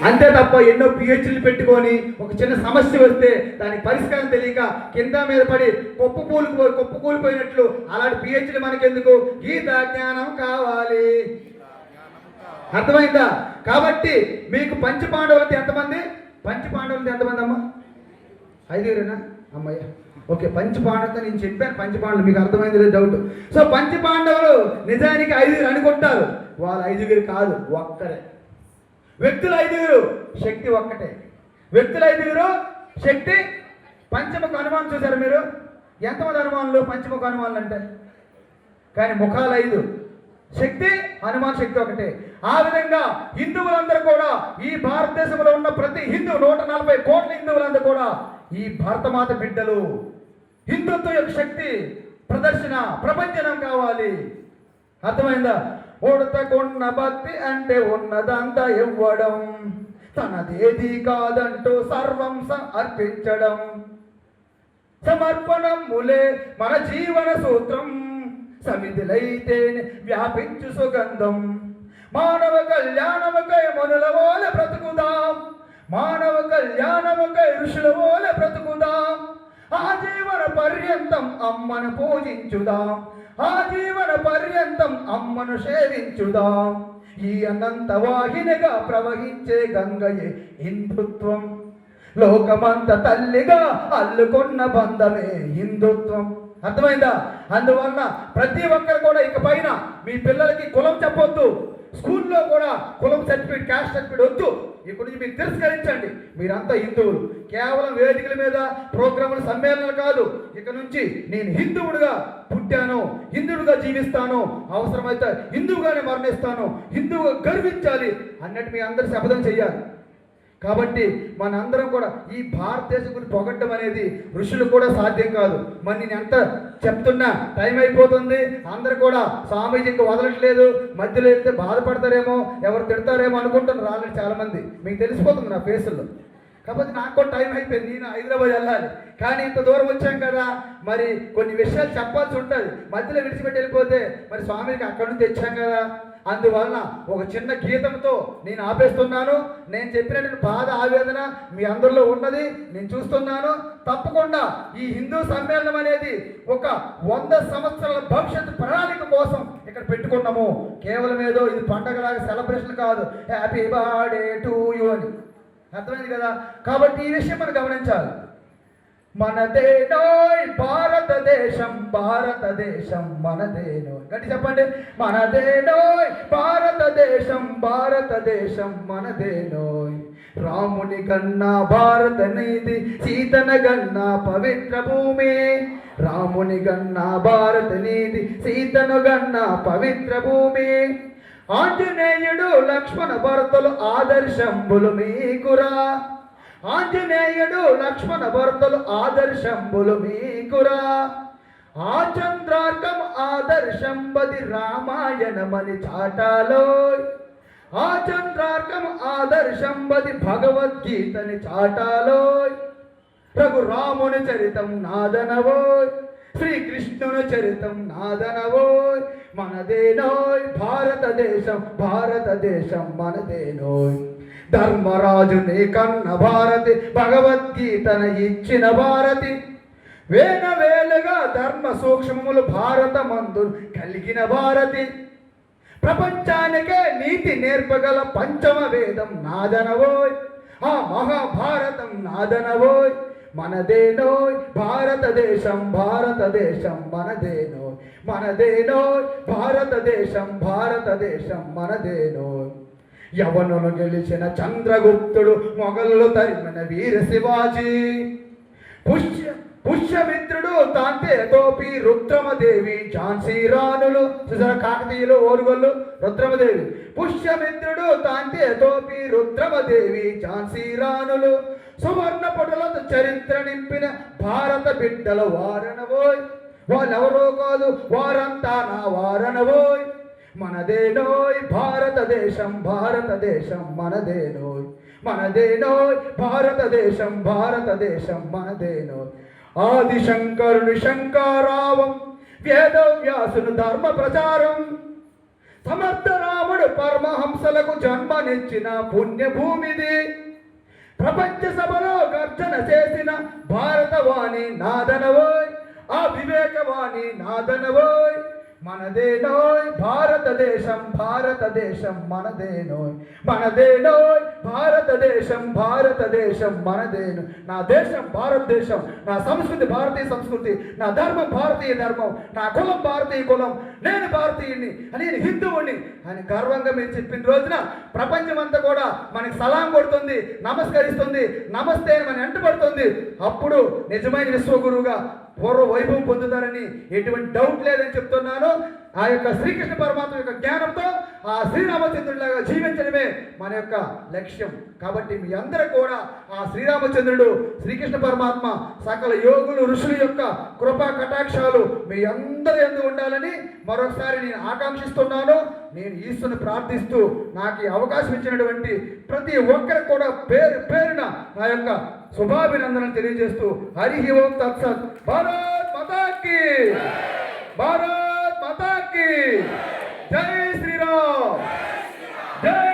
అంతే తప్ప ఎన్నో పిహెచ్డీలు పెట్టుకొని ఒక చిన్న సమస్య వస్తే దానికి పరిష్కారం తెలియక కింద మీద పడి కూలిపోయినట్లు అలాంటి పిహెచ్డీ మనకెందుకు? గీతా జ్ఞానం కావాలి. అర్థమైందా? కాబట్టి మీకు పంచపాండవులతో ఎంతమంది? పంచపాండవులతో ఎంతమంది అమ్మా? 5 అమ్మయ్య. ఓకే, పంచపాండవులతో నేను చెప్పాను. పంచపాండవులు మీకు అర్థమైంది లేదు డౌట్. సో పంచపాండవులు నిజానికి 5 అనుకుంటారు, వాళ్ళు 5 కాదు, ఒక్కరే. వ్యక్తులు 5, శక్తి ఒక్కటే. వ్యక్తులు 5, శక్తి. పంచముఖ హనుమాన్ చూసారు మీరు? ఎంతమంది హనుమానులు? పంచముఖ హనుమానులు అంటే. కానీ ముఖాలు 5, శక్తి హనుమాన్ శక్తి ఒకటే. ఆ విధంగా హిందువులందరూ కూడా, ఈ భారతదేశంలో ఉన్న ప్రతి హిందూ 140 కోట్ల హిందువులందరూ కూడా ఈ భారతమాత బిడ్డలు. హిందుత్వం యొక్క శక్తి ప్రదర్శన, ప్రపంచనం కావాలి. అర్థమైందా? ఉడతకున్న భక్తి అంటే ఉన్నదంతా ఇవ్వడం, తనదేది కాదంటూ సర్వం అర్పించడం. సమర్పణములే మన జీవన సూత్రం, సమితిలైతేనే వ్యాపించు సుగంధం. మానవ కళ్యాణముకై మనుల వోల బ్రతుకుదాం, మానవ కళ్యాణముకై ఋషుల వోల బ్రతుకుదాం. ఆజీవన పర్యంతం అమ్మను పూజించుదాం, ఆజీవన పర్యంతం అమ్మను సేవించుదాం. ఈ అనంత వాహినిగా ప్రవహించే గంగయే హిందుత్వం. లోకమంత తల్లిగా అల్లుకున్న బంధమే హిందుత్వం. అర్థమైందా? అందువలన ప్రతి ఒక్కరు కూడా ఇక పైన మీ పిల్లలకి కులం చెప్పొద్దు. స్కూల్లో కూడా కులం సర్టిఫికేట్, క్యాస్ట్ సర్టిఫికేట్ వద్దు. ఇప్పటి నుంచి మీరు తిరస్కరించండి. మీరంతా హిందువులు. కేవలం వేదికల మీద ప్రోగ్రాములు, సమ్మేళనాలు కాదు. ఇక నుంచి నేను హిందువుడుగా పుట్టాను, హిందువుడుగా జీవిస్తాను, అవసరమైతే హిందువుగానే మరణిస్తాను, హిందువుగా గర్వించాలి అన్నట్టు మీ అందరూ శపథం చెయ్యాలి. కాబట్టి మనందరం కూడా ఈ భారతదేశం గురించి పొగడ్డం అనేది ఋషులు కూడా సాధ్యం కాదు. మరి నేను ఎంత చెప్తున్నా టైం అయిపోతుంది. అందరూ కూడా స్వామీజీ ఇంకా వదలట్లేదు, మధ్యలో వెళ్తే బాధపడతారేమో, ఎవరు తిడతారేమో అనుకుంటున్నారు రాలేదు చాలామంది. మీకు తెలిసిపోతుంది నా ఫేసుల్లో. కాబట్టి నాకు కూడా టైం అయిపోయింది, నేను హైదరాబాద్ వెళ్ళాలి. కానీ ఇంత దూరం వచ్చాం కదా, మరి కొన్ని విషయాలు చెప్పాల్సి ఉంటుంది. మధ్యలో విడిచిపెట్టి వెళ్ళిపోతే మరి స్వామికి అక్కడి నుంచి తెచ్చాం కదా. అందువలన ఒక చిన్న గీతంతో నేను ఆపేస్తున్నాను. నేను చెప్పినటువంటి బాధ, ఆవేదన మీ అందరిలో ఉన్నది నేను చూస్తున్నాను. తప్పకుండా ఈ హిందూ సమ్మేళనం అనేది ఒక 100 సంవత్సరాల భవిష్యత్తు ప్రణాళిక కోసం ఇక్కడ పెట్టుకున్నాము. కేవలం ఏదో ఇది పండగలాగా సెలబ్రేషన్ కాదు, హ్యాపీ బర్త్డే టు యూ అని. అర్థమైంది కదా? కాబట్టి ఈ విషయం మనం గమనించాలి. మనదేనోయ్ భారతదేశం, భారతదేశం మనదేనోయ్. గట్టి చెప్పండి, మనదేనోయ్ భారతదేశం, భారతదేశం మనదేనోయ్. రాముని కన్నా భారత నీది, సీతన గన్నా పవిత్ర భూమి. రాముని గన్నా భారత నీది, సీతను గన్నా పవిత్ర భూమి. ఆంజనేయుడు లక్ష్మణ భరతులు ఆదర్శంబులు మీకురా. ఆంజనేయుడు లక్ష్మణ భరతులు ఆదర్శంబులు మీకురా. ఆ చంద్రార్కం ఆదర్శంబది రామాయణమని చాటాలోయ్. ఆ చంద్రార్కం ఆదర్శంబది భగవద్గీతని చాటాలోయ్. రఘురాముని చరితం నాదనవోయ్, శ్రీకృష్ణుని చరితం నాదనవోయ్. మనదేనోయ్ భారతదేశం, భారతదేశం మనదేనోయ్. ధర్మరాజుని కన్న భారతి, భగవద్గీతను ఇచ్చిన భారతి. వేలవేలుగా ధర్మ సూక్ష్మములు భారతమందు కలిగిన భారతి. ప్రపంచానికే నీతి నేర్పగల పంచమ వేదం నాదనవోయ్, ఆ మహాభారతం నాదనవోయ్. మనదేనోయ్ భారతదేశం, భారతదేశం మనదేనోయ్. మనదేనోయ్ భారతదేశం, భారతదేశం మనదేనోయ్. యవనులు గెలిచిన చంద్రగుప్తుడు, మొఘలు తరిమిన వీర శివాజీ. పుష్యమిత్రుడు తాంతే తోపి రుద్రమదేవి, ఝాన్సీ రాణులు. చూసారా, కాకతీయులు, ఓరుగోళ్ళు, రుద్రమదేవి. పుష్యమిత్రుడు తాంతే తోపి రుద్రమదేవి, ఝాన్సీ రాణులు. సువర్ణ పటులతో చరిత్ర నింపిన భారత బిడ్డల వారనవోయ్. వాళ్ళెవరో కాదు, వారంతా నా వారనవోయ్. మనదేనోయ్ భారతదేశం, భారతదేశం మనదేనోయ్. మనదేనోయ్ భారతదేశం, భారతదేశం మనదేనోయ్. ఆదిశంకరుని శంకరావం, వేదవ్యాసుని ధర్మ ప్రచారం. సమర్థ రాముడు పరమహంసలకు జన్మనిచ్చిన పుణ్యభూమిది. ప్రపంచ సభలో గర్జన చేసిన భారతవాణి నాదనవోయ్, ఆ వివేకవాణి నాదనవోయ్. మనదేనోయ్ భారతదేశం, భారతదేశం మనదేనోయ్. మనదేనోయ్ భారతదేశం, భారతదేశం మనదేను. నా దేశం భారతదేశం, నా సంస్కృతి భారతీయ సంస్కృతి, నా ధర్మం భారతీయ ధర్మం, నా కులం భారతీయ కులం, నేను భారతీయుని, నేను హిందువుని అని గర్వంగా మీరు చెప్పిన రోజున ప్రపంచం అంతా కూడా మనకి సలాం కొడుతుంది, నమస్కరిస్తుంది, నమస్తే అని మన వెంటబడుతుంది. అప్పుడు నిజమైన విశ్వగురువుగా పూర్వ వైభవం పొందుతారని ఎటువంటి డౌట్ లేదని చెప్తున్నాను. ఆ యొక్క శ్రీకృష్ణ పరమాత్మ యొక్క జ్ఞానంతో ఆ శ్రీరామచంద్రుడిలాగా జీవించడమే మన యొక్క లక్ష్యం. కాబట్టి మీ అందరూ కూడా ఆ శ్రీరామచంద్రుడు, శ్రీకృష్ణ పరమాత్మ, సకల యోగులు, ఋషుల యొక్క కృపా కటాక్షాలు మీ అందరి యందు ఉండాలని మరొకసారి నేను ఆకాంక్షిస్తున్నాను. నేను ఈశ్వరుని ప్రార్థిస్తూ నాకు ఈ అవకాశం ఇచ్చినటువంటి ప్రతి ఒక్కరికి కూడా పేరు పేరున నా యొక్క శుభాభినందనలు తెలియజేస్తూ హరి ఓం తత్సత్. భారత్ మాతా కీ, భారత్ మాతా జై శ్రీరామ్ జై